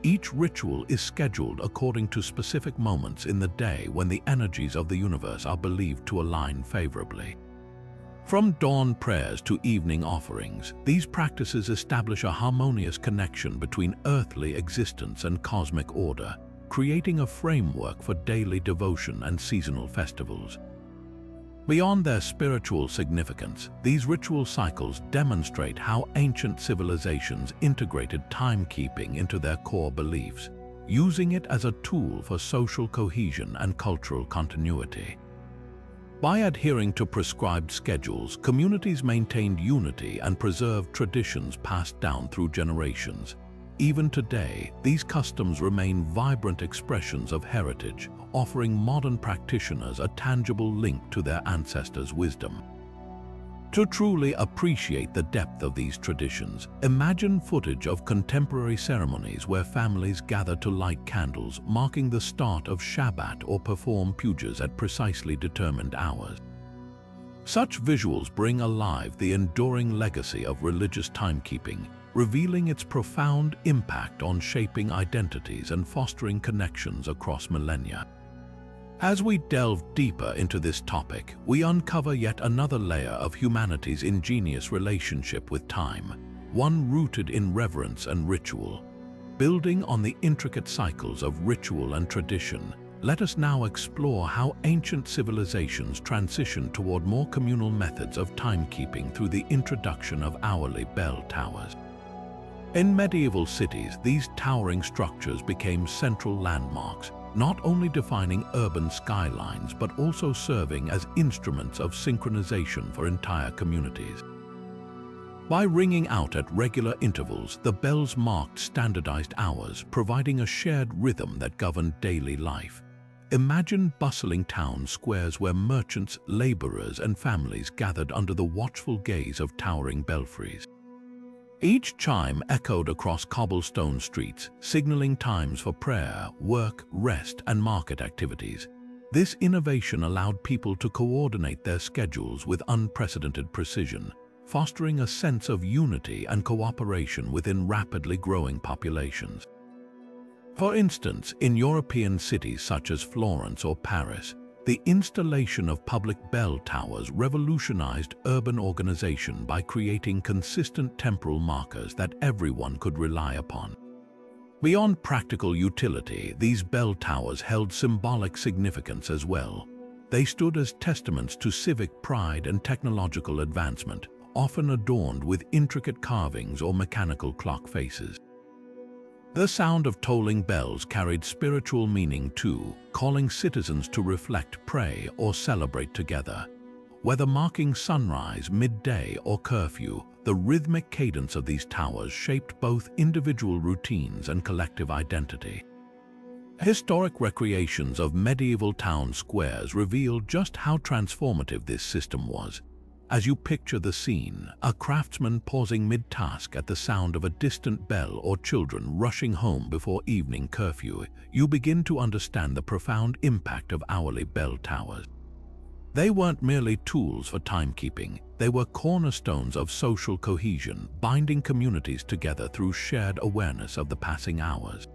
Each ritual is scheduled according to specific moments in the day when the energies of the universe are believed to align favorably. From dawn prayers to evening offerings, these practices establish a harmonious connection between earthly existence and cosmic order, creating a framework for daily devotion and seasonal festivals. Beyond their spiritual significance, these ritual cycles demonstrate how ancient civilizations integrated timekeeping into their core beliefs, using it as a tool for social cohesion and cultural continuity. By adhering to prescribed schedules, communities maintained unity and preserved traditions passed down through generations. Even today, these customs remain vibrant expressions of heritage, offering modern practitioners a tangible link to their ancestors' wisdom. To truly appreciate the depth of these traditions, imagine footage of contemporary ceremonies where families gather to light candles, marking the start of Shabbat, or perform pujas at precisely determined hours. Such visuals bring alive the enduring legacy of religious timekeeping, revealing its profound impact on shaping identities and fostering connections across millennia. As we delve deeper into this topic, we uncover yet another layer of humanity's ingenious relationship with time, one rooted in reverence and ritual. Building on the intricate cycles of ritual and tradition, let us now explore how ancient civilizations transitioned toward more communal methods of timekeeping through the introduction of hourly bell towers. In medieval cities, these towering structures became central landmarks, not only defining urban skylines but also serving as instruments of synchronization for entire communities. By ringing out at regular intervals, the bells marked standardized hours, providing a shared rhythm that governed daily life. Imagine bustling town squares where merchants, laborers, and families gathered under the watchful gaze of towering belfries. Each chime echoed across cobblestone streets, signaling times for prayer, work, rest, and market activities. This innovation allowed people to coordinate their schedules with unprecedented precision, fostering a sense of unity and cooperation within rapidly growing populations. For instance, in European cities such as Florence or Paris, the installation of public bell towers revolutionized urban organization by creating consistent temporal markers that everyone could rely upon. Beyond practical utility, these bell towers held symbolic significance as well. They stood as testaments to civic pride and technological advancement, often adorned with intricate carvings or mechanical clock faces. The sound of tolling bells carried spiritual meaning too, calling citizens to reflect, pray, or celebrate together. Whether marking sunrise, midday, or curfew, the rhythmic cadence of these towers shaped both individual routines and collective identity. Historic recreations of medieval town squares reveal just how transformative this system was. As you picture the scene, a craftsman pausing mid-task at the sound of a distant bell or children rushing home before evening curfew, you begin to understand the profound impact of hourly bell towers. They weren't merely tools for timekeeping, they were cornerstones of social cohesion, binding communities together through shared awareness of the passing hours.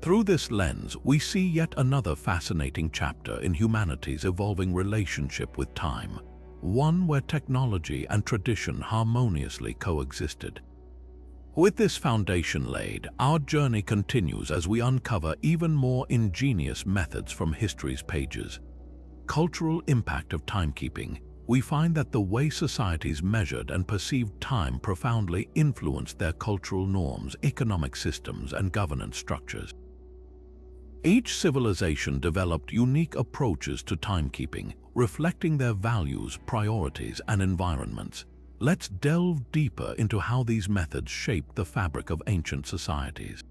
Through this lens, we see yet another fascinating chapter in humanity's evolving relationship with time, one where technology and tradition harmoniously coexisted. With this foundation laid, our journey continues as we uncover even more ingenious methods from history's pages. Cultural impact of timekeeping. we find that the way societies measured and perceived time profoundly influenced their cultural norms, economic systems, and governance structures. Each civilization developed unique approaches to timekeeping, reflecting their values, priorities, and environments. Let's delve deeper into how these methods shaped the fabric of ancient societies.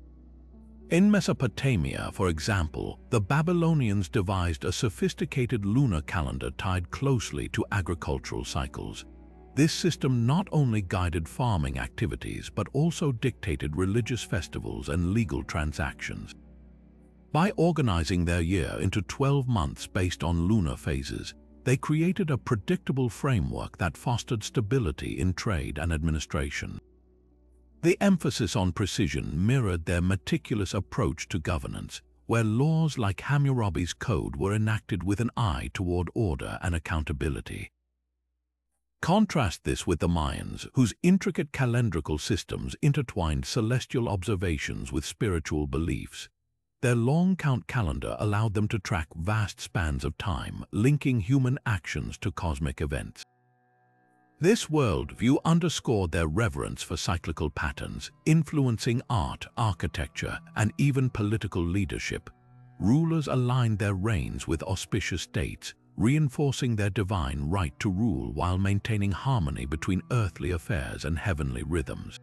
In Mesopotamia, for example, the Babylonians devised a sophisticated lunar calendar tied closely to agricultural cycles. This system not only guided farming activities but also dictated religious festivals and legal transactions. By organizing their year into 12 months based on lunar phases, they created a predictable framework that fostered stability in trade and administration. The emphasis on precision mirrored their meticulous approach to governance, where laws like Hammurabi's Code were enacted with an eye toward order and accountability. Contrast this with the Mayans, whose intricate calendrical systems intertwined celestial observations with spiritual beliefs. Their long count calendar allowed them to track vast spans of time, linking human actions to cosmic events. This worldview underscored their reverence for cyclical patterns, influencing art, architecture, and even political leadership. Rulers aligned their reigns with auspicious dates, reinforcing their divine right to rule while maintaining harmony between earthly affairs and heavenly rhythms.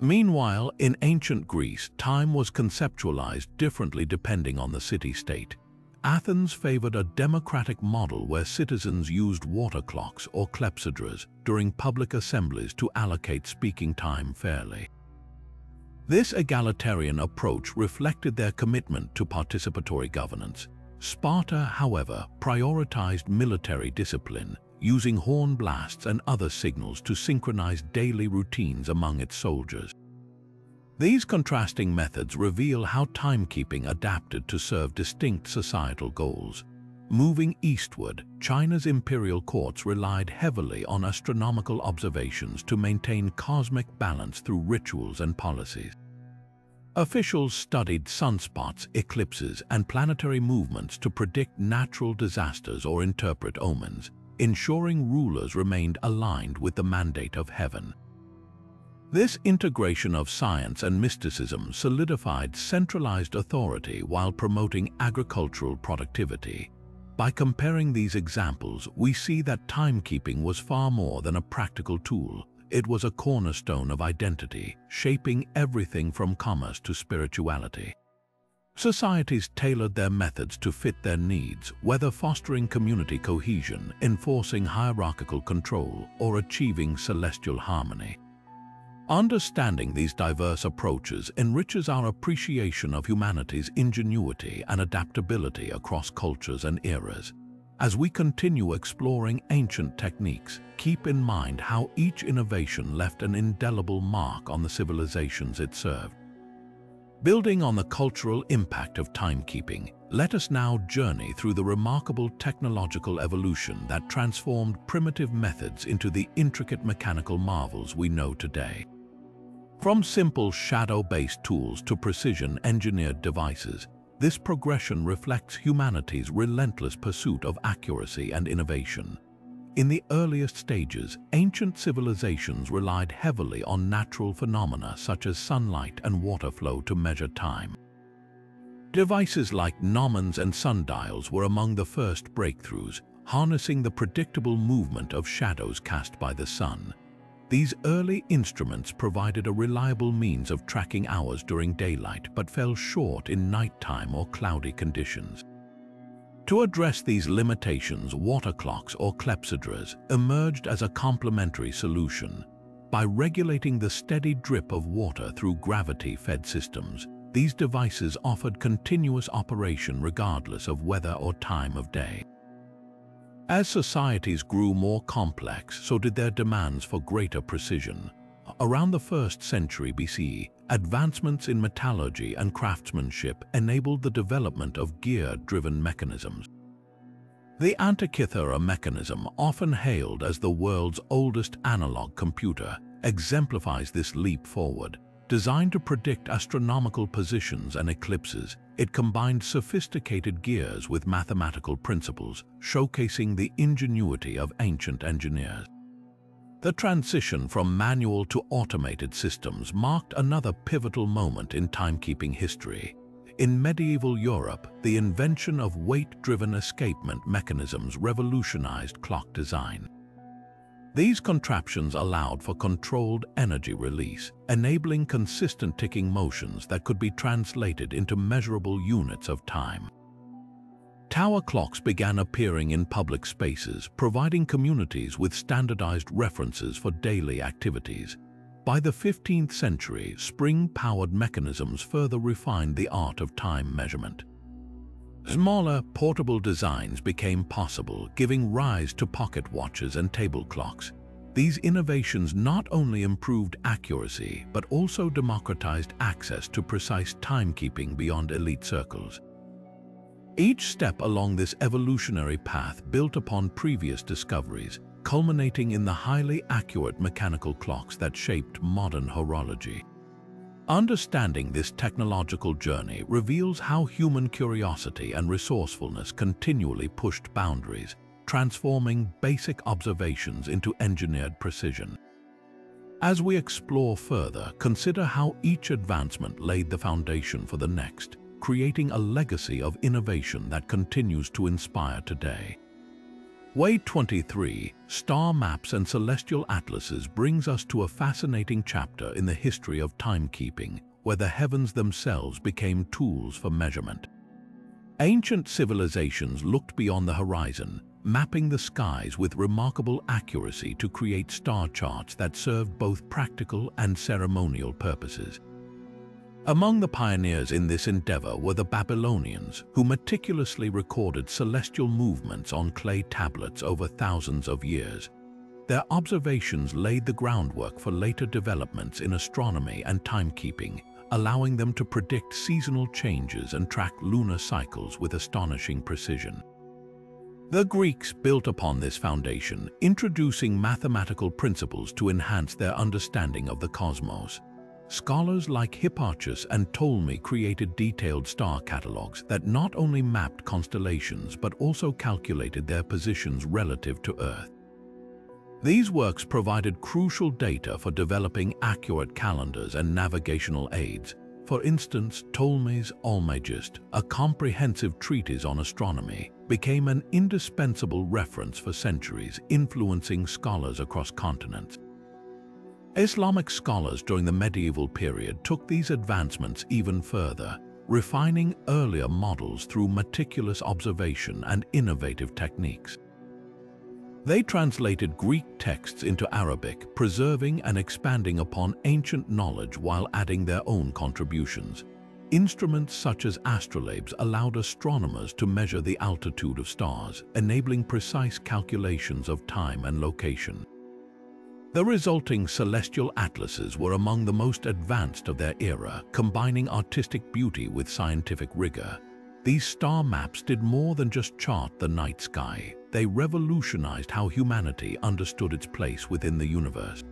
Meanwhile, in ancient Greece, time was conceptualized differently depending on the city-state. Athens favored a democratic model where citizens used water clocks or clepsydras during public assemblies to allocate speaking time fairly. This egalitarian approach reflected their commitment to participatory governance. Sparta, however, prioritized military discipline, using horn blasts and other signals to synchronize daily routines among its soldiers. These contrasting methods reveal how timekeeping adapted to serve distinct societal goals. Moving eastward, China's imperial courts relied heavily on astronomical observations to maintain cosmic balance through rituals and policies. Officials studied sunspots, eclipses, and planetary movements to predict natural disasters or interpret omens, ensuring rulers remained aligned with the mandate of heaven. This integration of science and mysticism solidified centralized authority while promoting agricultural productivity. By comparing these examples, we see that timekeeping was far more than a practical tool. It was a cornerstone of identity, shaping everything from commerce to spirituality. Societies tailored their methods to fit their needs, whether fostering community cohesion, enforcing hierarchical control, or achieving celestial harmony. Understanding these diverse approaches enriches our appreciation of humanity's ingenuity and adaptability across cultures and eras. As we continue exploring ancient techniques, keep in mind how each innovation left an indelible mark on the civilizations it served. Building on the cultural impact of timekeeping, let us now journey through the remarkable technological evolution that transformed primitive methods into the intricate mechanical marvels we know today. From simple shadow-based tools to precision-engineered devices, this progression reflects humanity's relentless pursuit of accuracy and innovation. In the earliest stages, ancient civilizations relied heavily on natural phenomena such as sunlight and water flow to measure time. Devices like gnomons and sundials were among the first breakthroughs, harnessing the predictable movement of shadows cast by the sun. These early instruments provided a reliable means of tracking hours during daylight but fell short in nighttime or cloudy conditions. To address these limitations, water clocks or clepsydras emerged as a complementary solution. By regulating the steady drip of water through gravity-fed systems, these devices offered continuous operation regardless of weather or time of day. As societies grew more complex, so did their demands for greater precision. Around the 1st century BCE, advancements in metallurgy and craftsmanship enabled the development of gear-driven mechanisms. The Antikythera mechanism, often hailed as the world's oldest analog computer, exemplifies this leap forward. Designed to predict astronomical positions and eclipses, it combined sophisticated gears with mathematical principles, showcasing the ingenuity of ancient engineers. The transition from manual to automated systems marked another pivotal moment in timekeeping history. In medieval Europe, the invention of weight-driven escapement mechanisms revolutionized clock design. These contraptions allowed for controlled energy release, enabling consistent ticking motions that could be translated into measurable units of time. Tower clocks began appearing in public spaces, providing communities with standardized references for daily activities. By the 15th century, spring-powered mechanisms further refined the art of time measurement. Smaller, portable designs became possible, giving rise to pocket watches and table clocks. These innovations not only improved accuracy, but also democratized access to precise timekeeping beyond elite circles. Each step along this evolutionary path built upon previous discoveries, culminating in the highly accurate mechanical clocks that shaped modern horology. Understanding this technological journey reveals how human curiosity and resourcefulness continually pushed boundaries, transforming basic observations into engineered precision. As we explore further, consider how each advancement laid the foundation for the next, creating a legacy of innovation that continues to inspire today. Way 23, Star Maps and Celestial Atlases brings us to a fascinating chapter in the history of timekeeping, where the heavens themselves became tools for measurement. Ancient civilizations looked beyond the horizon, mapping the skies with remarkable accuracy to create star charts that served both practical and ceremonial purposes. Among the pioneers in this endeavor were the Babylonians, who meticulously recorded celestial movements on clay tablets over thousands of years. Their observations laid the groundwork for later developments in astronomy and timekeeping, allowing them to predict seasonal changes and track lunar cycles with astonishing precision. The Greeks built upon this foundation, introducing mathematical principles to enhance their understanding of the cosmos. Scholars like Hipparchus and Ptolemy created detailed star catalogues that not only mapped constellations but also calculated their positions relative to Earth. These works provided crucial data for developing accurate calendars and navigational aids. For instance, Ptolemy's Almagest, a comprehensive treatise on astronomy, became an indispensable reference for centuries, influencing scholars across continents. Islamic scholars during the medieval period took these advancements even further, refining earlier models through meticulous observation and innovative techniques. They translated Greek texts into Arabic, preserving and expanding upon ancient knowledge while adding their own contributions. Instruments such as astrolabes allowed astronomers to measure the altitude of stars, enabling precise calculations of time and location. The resulting celestial atlases were among the most advanced of their era, combining artistic beauty with scientific rigor. These star maps did more than just chart the night sky. They revolutionized how humanity understood its place within the universe.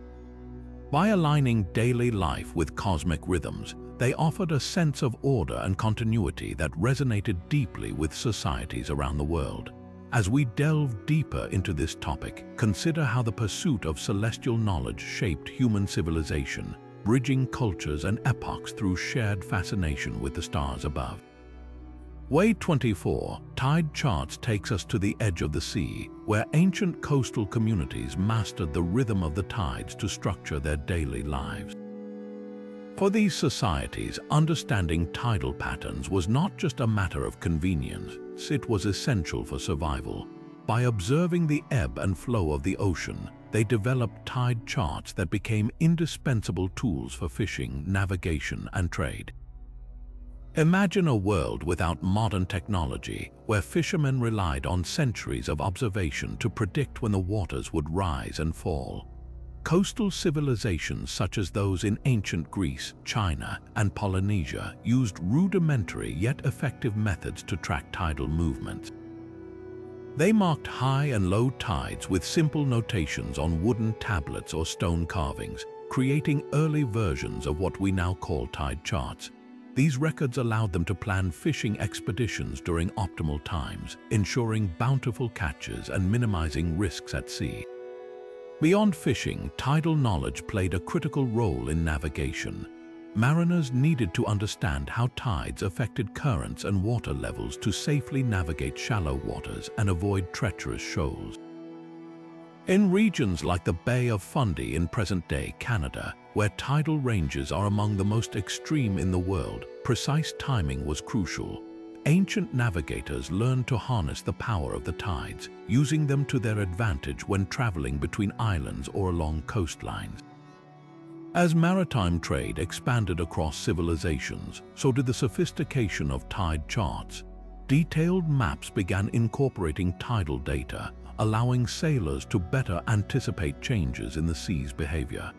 By aligning daily life with cosmic rhythms, they offered a sense of order and continuity that resonated deeply with societies around the world. As we delve deeper into this topic, consider how the pursuit of celestial knowledge shaped human civilization, bridging cultures and epochs through shared fascination with the stars above. Way 24, Tide Charts takes us to the edge of the sea, where ancient coastal communities mastered the rhythm of the tides to structure their daily lives. For these societies, understanding tidal patterns was not just a matter of convenience, it was essential for survival. By observing the ebb and flow of the ocean, they developed tide charts that became indispensable tools for fishing, navigation, and trade. Imagine a world without modern technology, where fishermen relied on centuries of observation to predict when the waters would rise and fall. Coastal civilizations such as those in ancient Greece, China, and Polynesia used rudimentary yet effective methods to track tidal movements. They marked high and low tides with simple notations on wooden tablets or stone carvings, creating early versions of what we now call tide charts. These records allowed them to plan fishing expeditions during optimal times, ensuring bountiful catches and minimizing risks at sea. Beyond fishing, tidal knowledge played a critical role in navigation. Mariners needed to understand how tides affected currents and water levels to safely navigate shallow waters and avoid treacherous shoals. In regions like the Bay of Fundy in present-day Canada, where tidal ranges are among the most extreme in the world, precise timing was crucial. Ancient navigators learned to harness the power of the tides, using them to their advantage when traveling between islands or along coastlines. As maritime trade expanded across civilizations, so did the sophistication of tide charts. Detailed maps began incorporating tidal data, allowing sailors to better anticipate changes in the sea's behavior.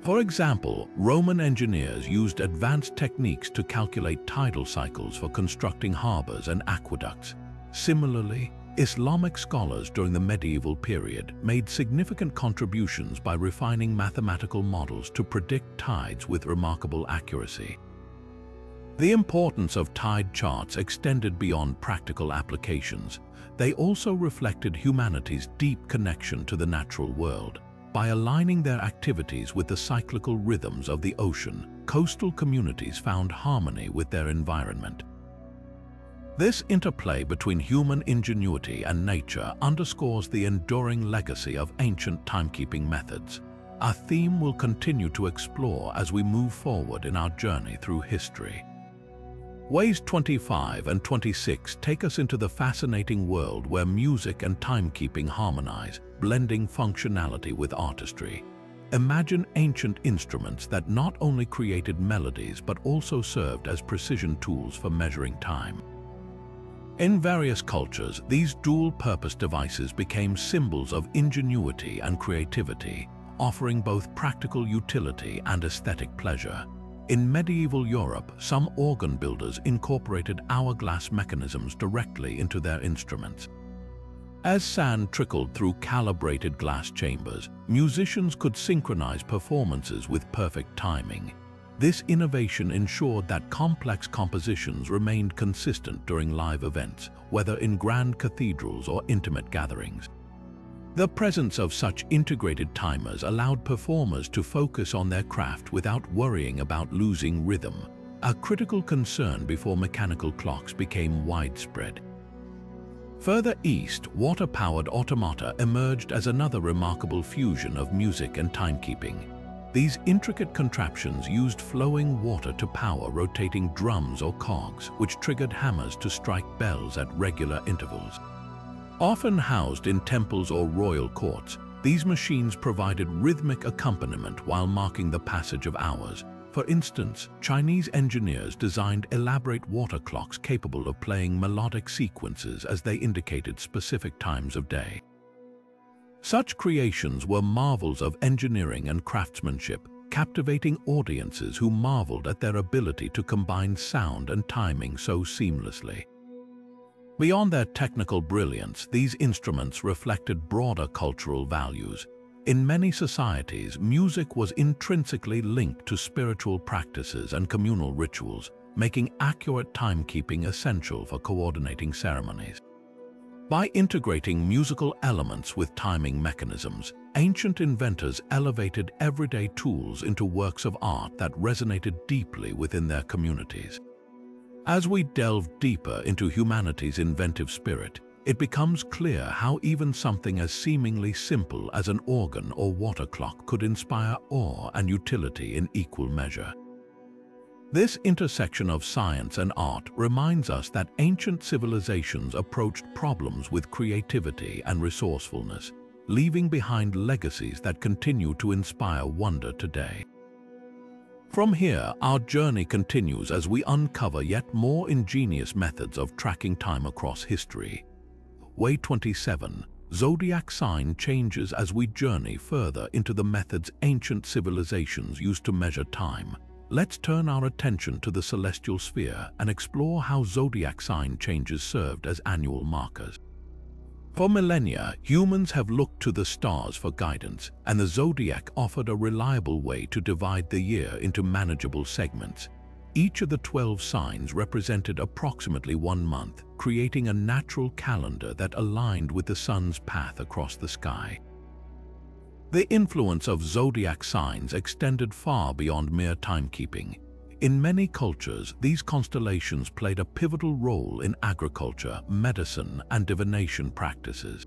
For example, Roman engineers used advanced techniques to calculate tidal cycles for constructing harbors and aqueducts. Similarly, Islamic scholars during the medieval period made significant contributions by refining mathematical models to predict tides with remarkable accuracy. The importance of tide charts extended beyond practical applications. They also reflected humanity's deep connection to the natural world. By aligning their activities with the cyclical rhythms of the ocean, coastal communities found harmony with their environment. This interplay between human ingenuity and nature underscores the enduring legacy of ancient timekeeping methods, a theme we'll continue to explore as we move forward in our journey through history. Ways 25 and 26 take us into the fascinating world where music and timekeeping harmonize, blending functionality with artistry. Imagine ancient instruments that not only created melodies but also served as precision tools for measuring time. In various cultures, these dual-purpose devices became symbols of ingenuity and creativity, offering both practical utility and aesthetic pleasure. In medieval Europe, some organ builders incorporated hourglass mechanisms directly into their instruments. As sand trickled through calibrated glass chambers, musicians could synchronize performances with perfect timing. This innovation ensured that complex compositions remained consistent during live events, whether in grand cathedrals or intimate gatherings. The presence of such integrated timers allowed performers to focus on their craft without worrying about losing rhythm, a critical concern before mechanical clocks became widespread. Further east, water-powered automata emerged as another remarkable fusion of music and timekeeping. These intricate contraptions used flowing water to power rotating drums or cogs, which triggered hammers to strike bells at regular intervals. Often housed in temples or royal courts, these machines provided rhythmic accompaniment while marking the passage of hours. For instance, Chinese engineers designed elaborate water clocks capable of playing melodic sequences as they indicated specific times of day. Such creations were marvels of engineering and craftsmanship, captivating audiences who marveled at their ability to combine sound and timing so seamlessly. Beyond their technical brilliance, these instruments reflected broader cultural values. In many societies, music was intrinsically linked to spiritual practices and communal rituals, making accurate timekeeping essential for coordinating ceremonies. By integrating musical elements with timing mechanisms, ancient inventors elevated everyday tools into works of art that resonated deeply within their communities. As we delve deeper into humanity's inventive spirit, it becomes clear how even something as seemingly simple as an organ or water clock could inspire awe and utility in equal measure. This intersection of science and art reminds us that ancient civilizations approached problems with creativity and resourcefulness, leaving behind legacies that continue to inspire wonder today. From here, our journey continues as we uncover yet more ingenious methods of tracking time across history. Way 27, Zodiac sign changes as we journey further into the methods ancient civilizations used to measure time. Let's turn our attention to the celestial sphere and explore how zodiac sign changes served as annual markers. For millennia, humans have looked to the stars for guidance, and the zodiac offered a reliable way to divide the year into manageable segments. Each of the 12 signs represented approximately 1 month, creating a natural calendar that aligned with the sun's path across the sky. The influence of zodiac signs extended far beyond mere timekeeping. In many cultures, these constellations played a pivotal role in agriculture, medicine, and divination practices.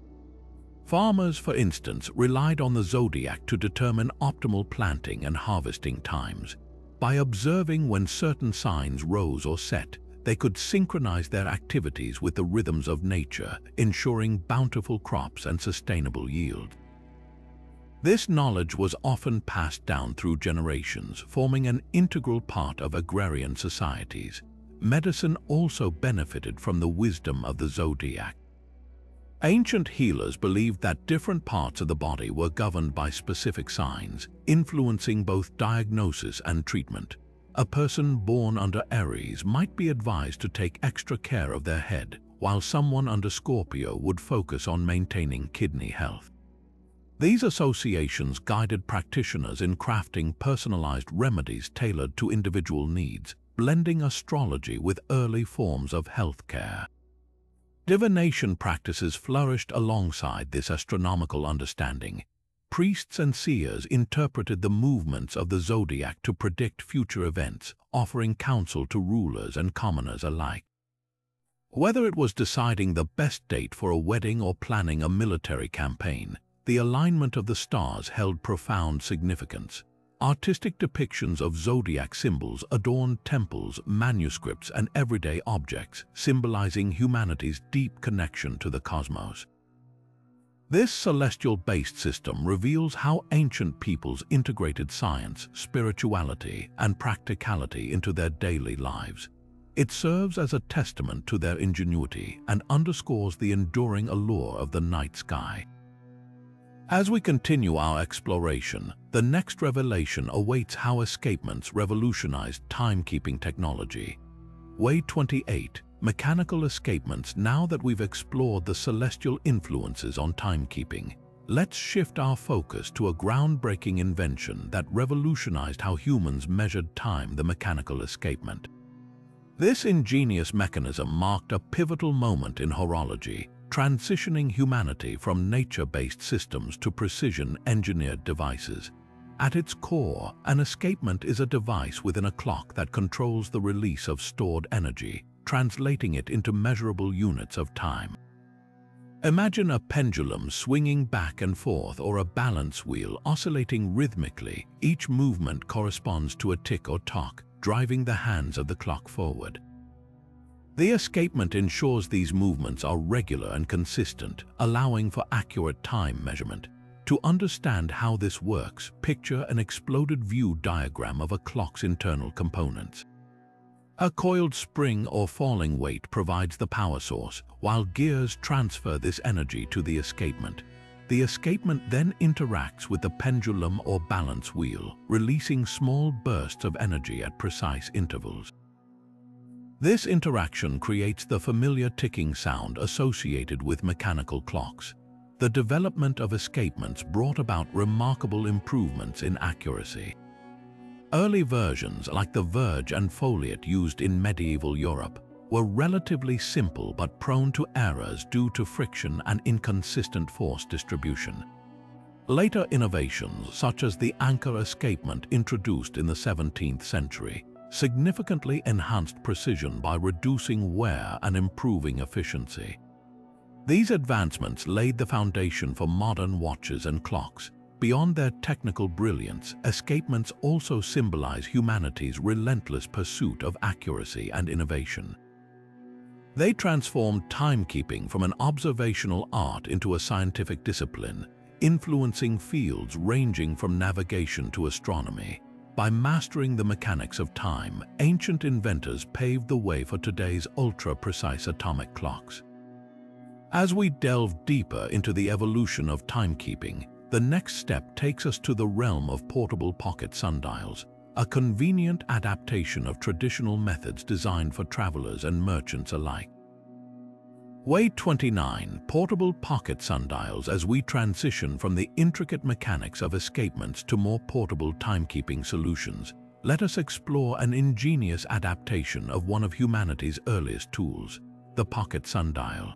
Farmers, for instance, relied on the zodiac to determine optimal planting and harvesting times. By observing when certain signs rose or set, they could synchronize their activities with the rhythms of nature, ensuring bountiful crops and sustainable yield. This knowledge was often passed down through generations, forming an integral part of agrarian societies. Medicine also benefited from the wisdom of the zodiac. Ancient healers believed that different parts of the body were governed by specific signs, influencing both diagnosis and treatment. A person born under Aries might be advised to take extra care of their head, while someone under Scorpio would focus on maintaining kidney health. These associations guided practitioners in crafting personalized remedies tailored to individual needs, blending astrology with early forms of healthcare. Divination practices flourished alongside this astronomical understanding. Priests and seers interpreted the movements of the zodiac to predict future events, offering counsel to rulers and commoners alike. Whether it was deciding the best date for a wedding or planning a military campaign, the alignment of the stars held profound significance. Artistic depictions of zodiac symbols adorned temples, manuscripts, and everyday objects, symbolizing humanity's deep connection to the cosmos. This celestial-based system reveals how ancient peoples integrated science, spirituality, and practicality into their daily lives. It serves as a testament to their ingenuity and underscores the enduring allure of the night sky. As we continue our exploration, the next revelation awaits how escapements revolutionized timekeeping technology. Way 28, Mechanical Escapements. Now that we've explored the celestial influences on timekeeping, let's shift our focus to a groundbreaking invention that revolutionized how humans measured time: the mechanical escapement. This ingenious mechanism marked a pivotal moment in horology, transitioning humanity from nature-based systems to precision-engineered devices. At its core, an escapement is a device within a clock that controls the release of stored energy, translating it into measurable units of time. Imagine a pendulum swinging back and forth or a balance wheel oscillating rhythmically. Each movement corresponds to a tick or tock, driving the hands of the clock forward. The escapement ensures these movements are regular and consistent, allowing for accurate time measurement. To understand how this works, picture an exploded view diagram of a clock's internal components. A coiled spring or falling weight provides the power source, while gears transfer this energy to the escapement. The escapement then interacts with the pendulum or balance wheel, releasing small bursts of energy at precise intervals. This interaction creates the familiar ticking sound associated with mechanical clocks. The development of escapements brought about remarkable improvements in accuracy. Early versions, like the verge and foliot used in medieval Europe, were relatively simple but prone to errors due to friction and inconsistent force distribution. Later innovations, such as the anchor escapement introduced in the 17th century, significantly enhanced precision by reducing wear and improving efficiency. These advancements laid the foundation for modern watches and clocks. Beyond their technical brilliance, escapements also symbolize humanity's relentless pursuit of accuracy and innovation. They transformed timekeeping from an observational art into a scientific discipline, influencing fields ranging from navigation to astronomy. By mastering the mechanics of time, ancient inventors paved the way for today's ultra-precise atomic clocks. As we delve deeper into the evolution of timekeeping, the next step takes us to the realm of portable pocket sundials, a convenient adaptation of traditional methods designed for travelers and merchants alike. Way 29. Portable pocket sundials. As we transition from the intricate mechanics of escapements to more portable timekeeping solutions, let us explore an ingenious adaptation of one of humanity's earliest tools, the pocket sundial.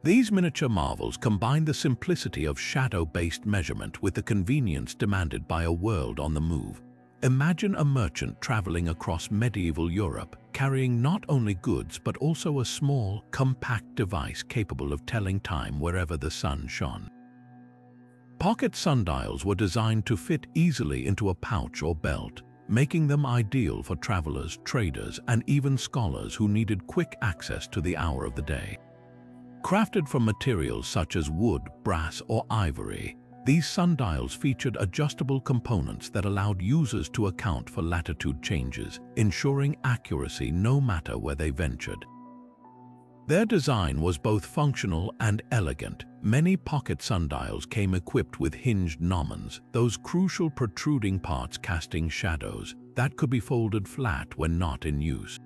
These miniature marvels combine the simplicity of shadow-based measurement with the convenience demanded by a world on the move. Imagine a merchant traveling across medieval Europe, carrying not only goods but also a small, compact device capable of telling time wherever the sun shone. Pocket sundials were designed to fit easily into a pouch or belt, making them ideal for travelers, traders, and even scholars who needed quick access to the hour of the day. Crafted from materials such as wood, brass, or ivory, these sundials featured adjustable components that allowed users to account for latitude changes, ensuring accuracy no matter where they ventured. Their design was both functional and elegant. Many pocket sundials came equipped with hinged gnomons, those crucial protruding parts casting shadows that could be folded flat when not in use.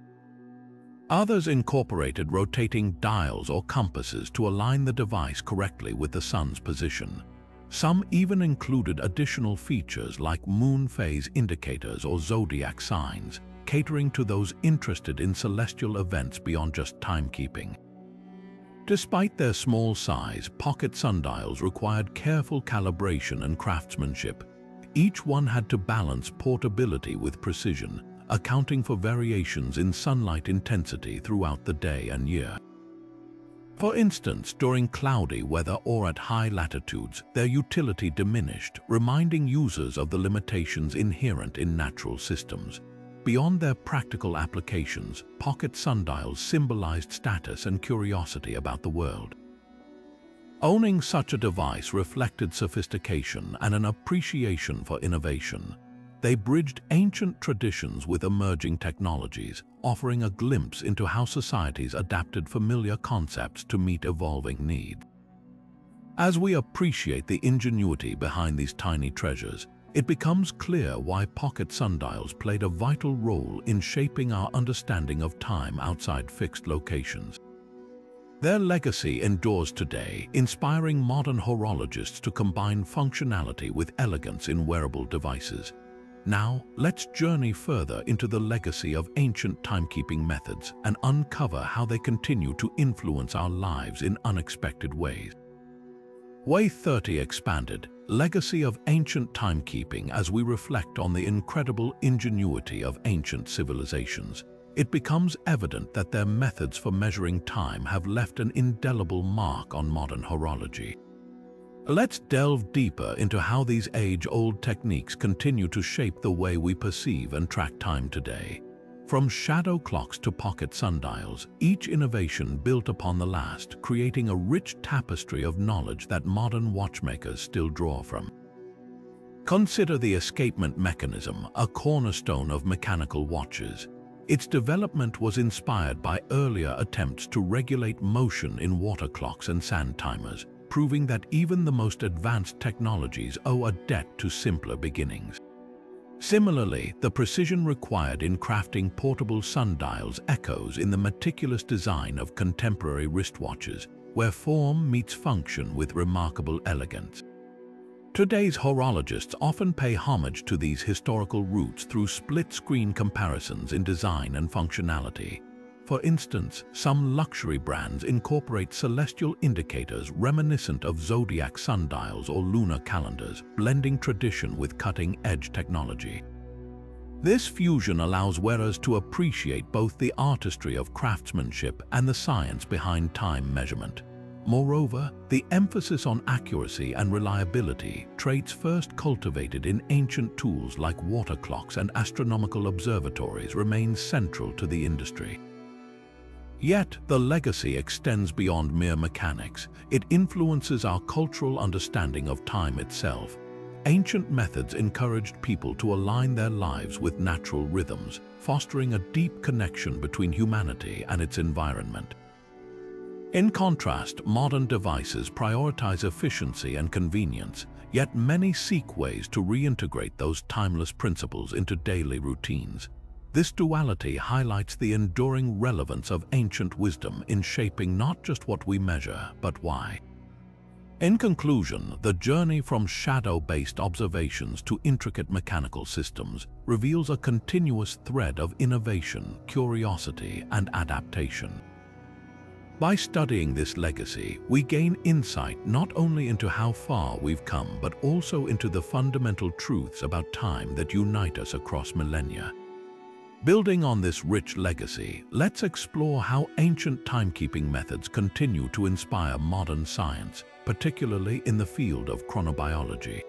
Others incorporated rotating dials or compasses to align the device correctly with the sun's position. Some even included additional features like moon phase indicators or zodiac signs, catering to those interested in celestial events beyond just timekeeping. Despite their small size, pocket sundials required careful calibration and craftsmanship. Each one had to balance portability with precision, accounting for variations in sunlight intensity throughout the day and year. For instance, during cloudy weather or at high latitudes, their utility diminished, reminding users of the limitations inherent in natural systems. Beyond their practical applications, pocket sundials symbolized status and curiosity about the world. Owning such a device reflected sophistication and an appreciation for innovation. They bridged ancient traditions with emerging technologies, offering a glimpse into how societies adapted familiar concepts to meet evolving needs. As we appreciate the ingenuity behind these tiny treasures, it becomes clear why pocket sundials played a vital role in shaping our understanding of time outside fixed locations. Their legacy endures today, inspiring modern horologists to combine functionality with elegance in wearable devices. Now, let's journey further into the legacy of ancient timekeeping methods and uncover how they continue to influence our lives in unexpected ways. Way 30 expanded, legacy of ancient timekeeping. As we reflect on the incredible ingenuity of ancient civilizations, it becomes evident that their methods for measuring time have left an indelible mark on modern horology. Let's delve deeper into how these age-old techniques continue to shape the way we perceive and track time today. From shadow clocks to pocket sundials, each innovation built upon the last, creating a rich tapestry of knowledge that modern watchmakers still draw from. Consider the escapement mechanism, a cornerstone of mechanical watches. Its development was inspired by earlier attempts to regulate motion in water clocks and sand timers, proving that even the most advanced technologies owe a debt to simpler beginnings. Similarly, the precision required in crafting portable sundials echoes in the meticulous design of contemporary wristwatches, where form meets function with remarkable elegance. Today's horologists often pay homage to these historical roots through split-screen comparisons in design and functionality. For instance, some luxury brands incorporate celestial indicators reminiscent of zodiac sundials or lunar calendars, blending tradition with cutting-edge technology. This fusion allows wearers to appreciate both the artistry of craftsmanship and the science behind time measurement. Moreover, the emphasis on accuracy and reliability, traits first cultivated in ancient tools like water clocks and astronomical observatories, remains central to the industry. Yet, the legacy extends beyond mere mechanics. It influences our cultural understanding of time itself. Ancient methods encouraged people to align their lives with natural rhythms, fostering a deep connection between humanity and its environment. In contrast, modern devices prioritize efficiency and convenience, yet many seek ways to reintegrate those timeless principles into daily routines. This duality highlights the enduring relevance of ancient wisdom in shaping not just what we measure, but why. In conclusion, the journey from shadow-based observations to intricate mechanical systems reveals a continuous thread of innovation, curiosity, and adaptation. By studying this legacy, we gain insight not only into how far we've come, but also into the fundamental truths about time that unite us across millennia. Building on this rich legacy, let's explore how ancient timekeeping methods continue to inspire modern science, particularly in the field of chronobiology.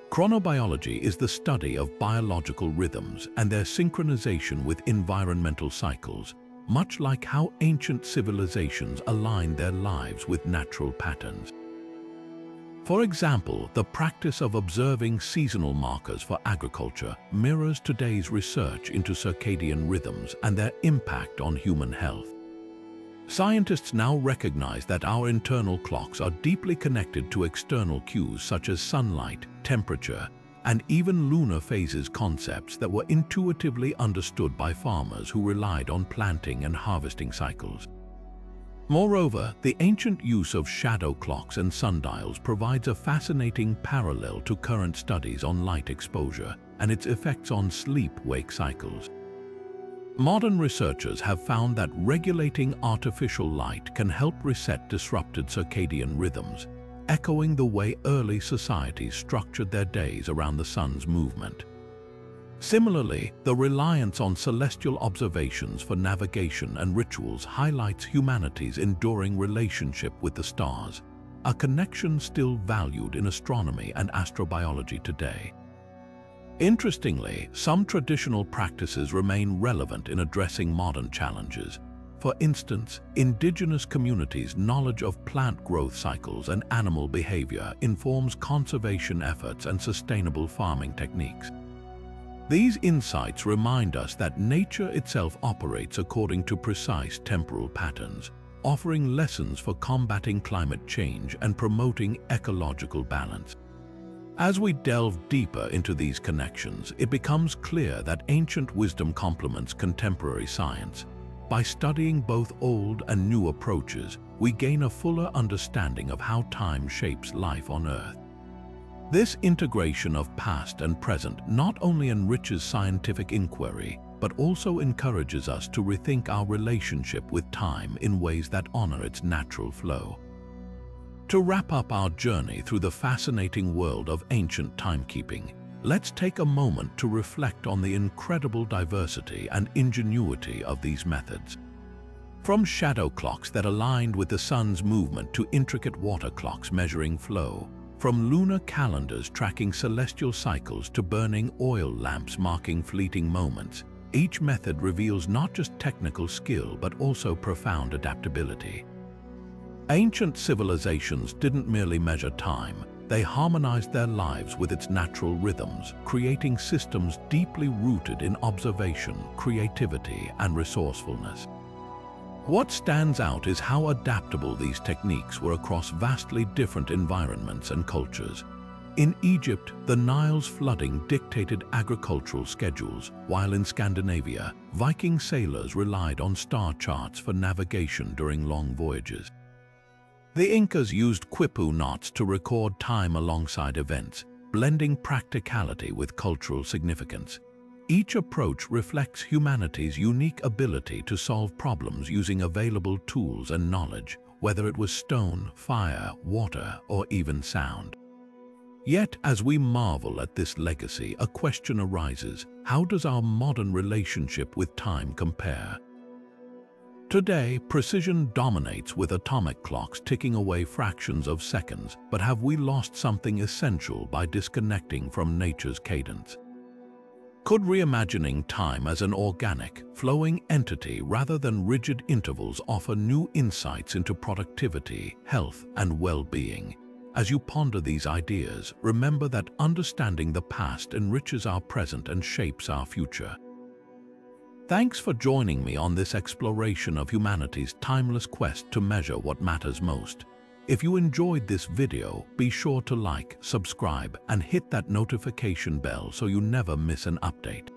Chronobiology is the study of biological rhythms and their synchronization with environmental cycles, much like how ancient civilizations aligned their lives with natural patterns. For example, the practice of observing seasonal markers for agriculture mirrors today's research into circadian rhythms and their impact on human health. Scientists now recognize that our internal clocks are deeply connected to external cues such as sunlight, temperature, and even lunar phases, concepts that were intuitively understood by farmers who relied on planting and harvesting cycles. Moreover, the ancient use of shadow clocks and sundials provides a fascinating parallel to current studies on light exposure and its effects on sleep-wake cycles. Modern researchers have found that regulating artificial light can help reset disrupted circadian rhythms, echoing the way early societies structured their days around the sun's movement. Similarly, the reliance on celestial observations for navigation and rituals highlights humanity's enduring relationship with the stars, a connection still valued in astronomy and astrobiology today. Interestingly, some traditional practices remain relevant in addressing modern challenges. For instance, indigenous communities' knowledge of plant growth cycles and animal behavior informs conservation efforts and sustainable farming techniques. These insights remind us that nature itself operates according to precise temporal patterns, offering lessons for combating climate change and promoting ecological balance. As we delve deeper into these connections, it becomes clear that ancient wisdom complements contemporary science. By studying both old and new approaches, we gain a fuller understanding of how time shapes life on Earth. This integration of past and present not only enriches scientific inquiry, but also encourages us to rethink our relationship with time in ways that honor its natural flow. To wrap up our journey through the fascinating world of ancient timekeeping, let's take a moment to reflect on the incredible diversity and ingenuity of these methods. From shadow clocks that aligned with the sun's movement to intricate water clocks measuring flow, from lunar calendars tracking celestial cycles to burning oil lamps marking fleeting moments, each method reveals not just technical skill but also profound adaptability. Ancient civilizations didn't merely measure time, they harmonized their lives with its natural rhythms, creating systems deeply rooted in observation, creativity, and resourcefulness. What stands out is how adaptable these techniques were across vastly different environments and cultures. In Egypt, the Nile's flooding dictated agricultural schedules, while in Scandinavia, Viking sailors relied on star charts for navigation during long voyages. The Incas used quipu knots to record time alongside events, blending practicality with cultural significance. Each approach reflects humanity's unique ability to solve problems using available tools and knowledge, whether it was stone, fire, water, or even sound. Yet, as we marvel at this legacy, a question arises: how does our modern relationship with time compare? Today, precision dominates with atomic clocks ticking away fractions of seconds, but have we lost something essential by disconnecting from nature's cadence? Could reimagining time as an organic, flowing entity rather than rigid intervals offer new insights into productivity, health, and well-being? As you ponder these ideas, remember that understanding the past enriches our present and shapes our future. Thanks for joining me on this exploration of humanity's timeless quest to measure what matters most. If you enjoyed this video, be sure to like, subscribe, and hit that notification bell so you never miss an update.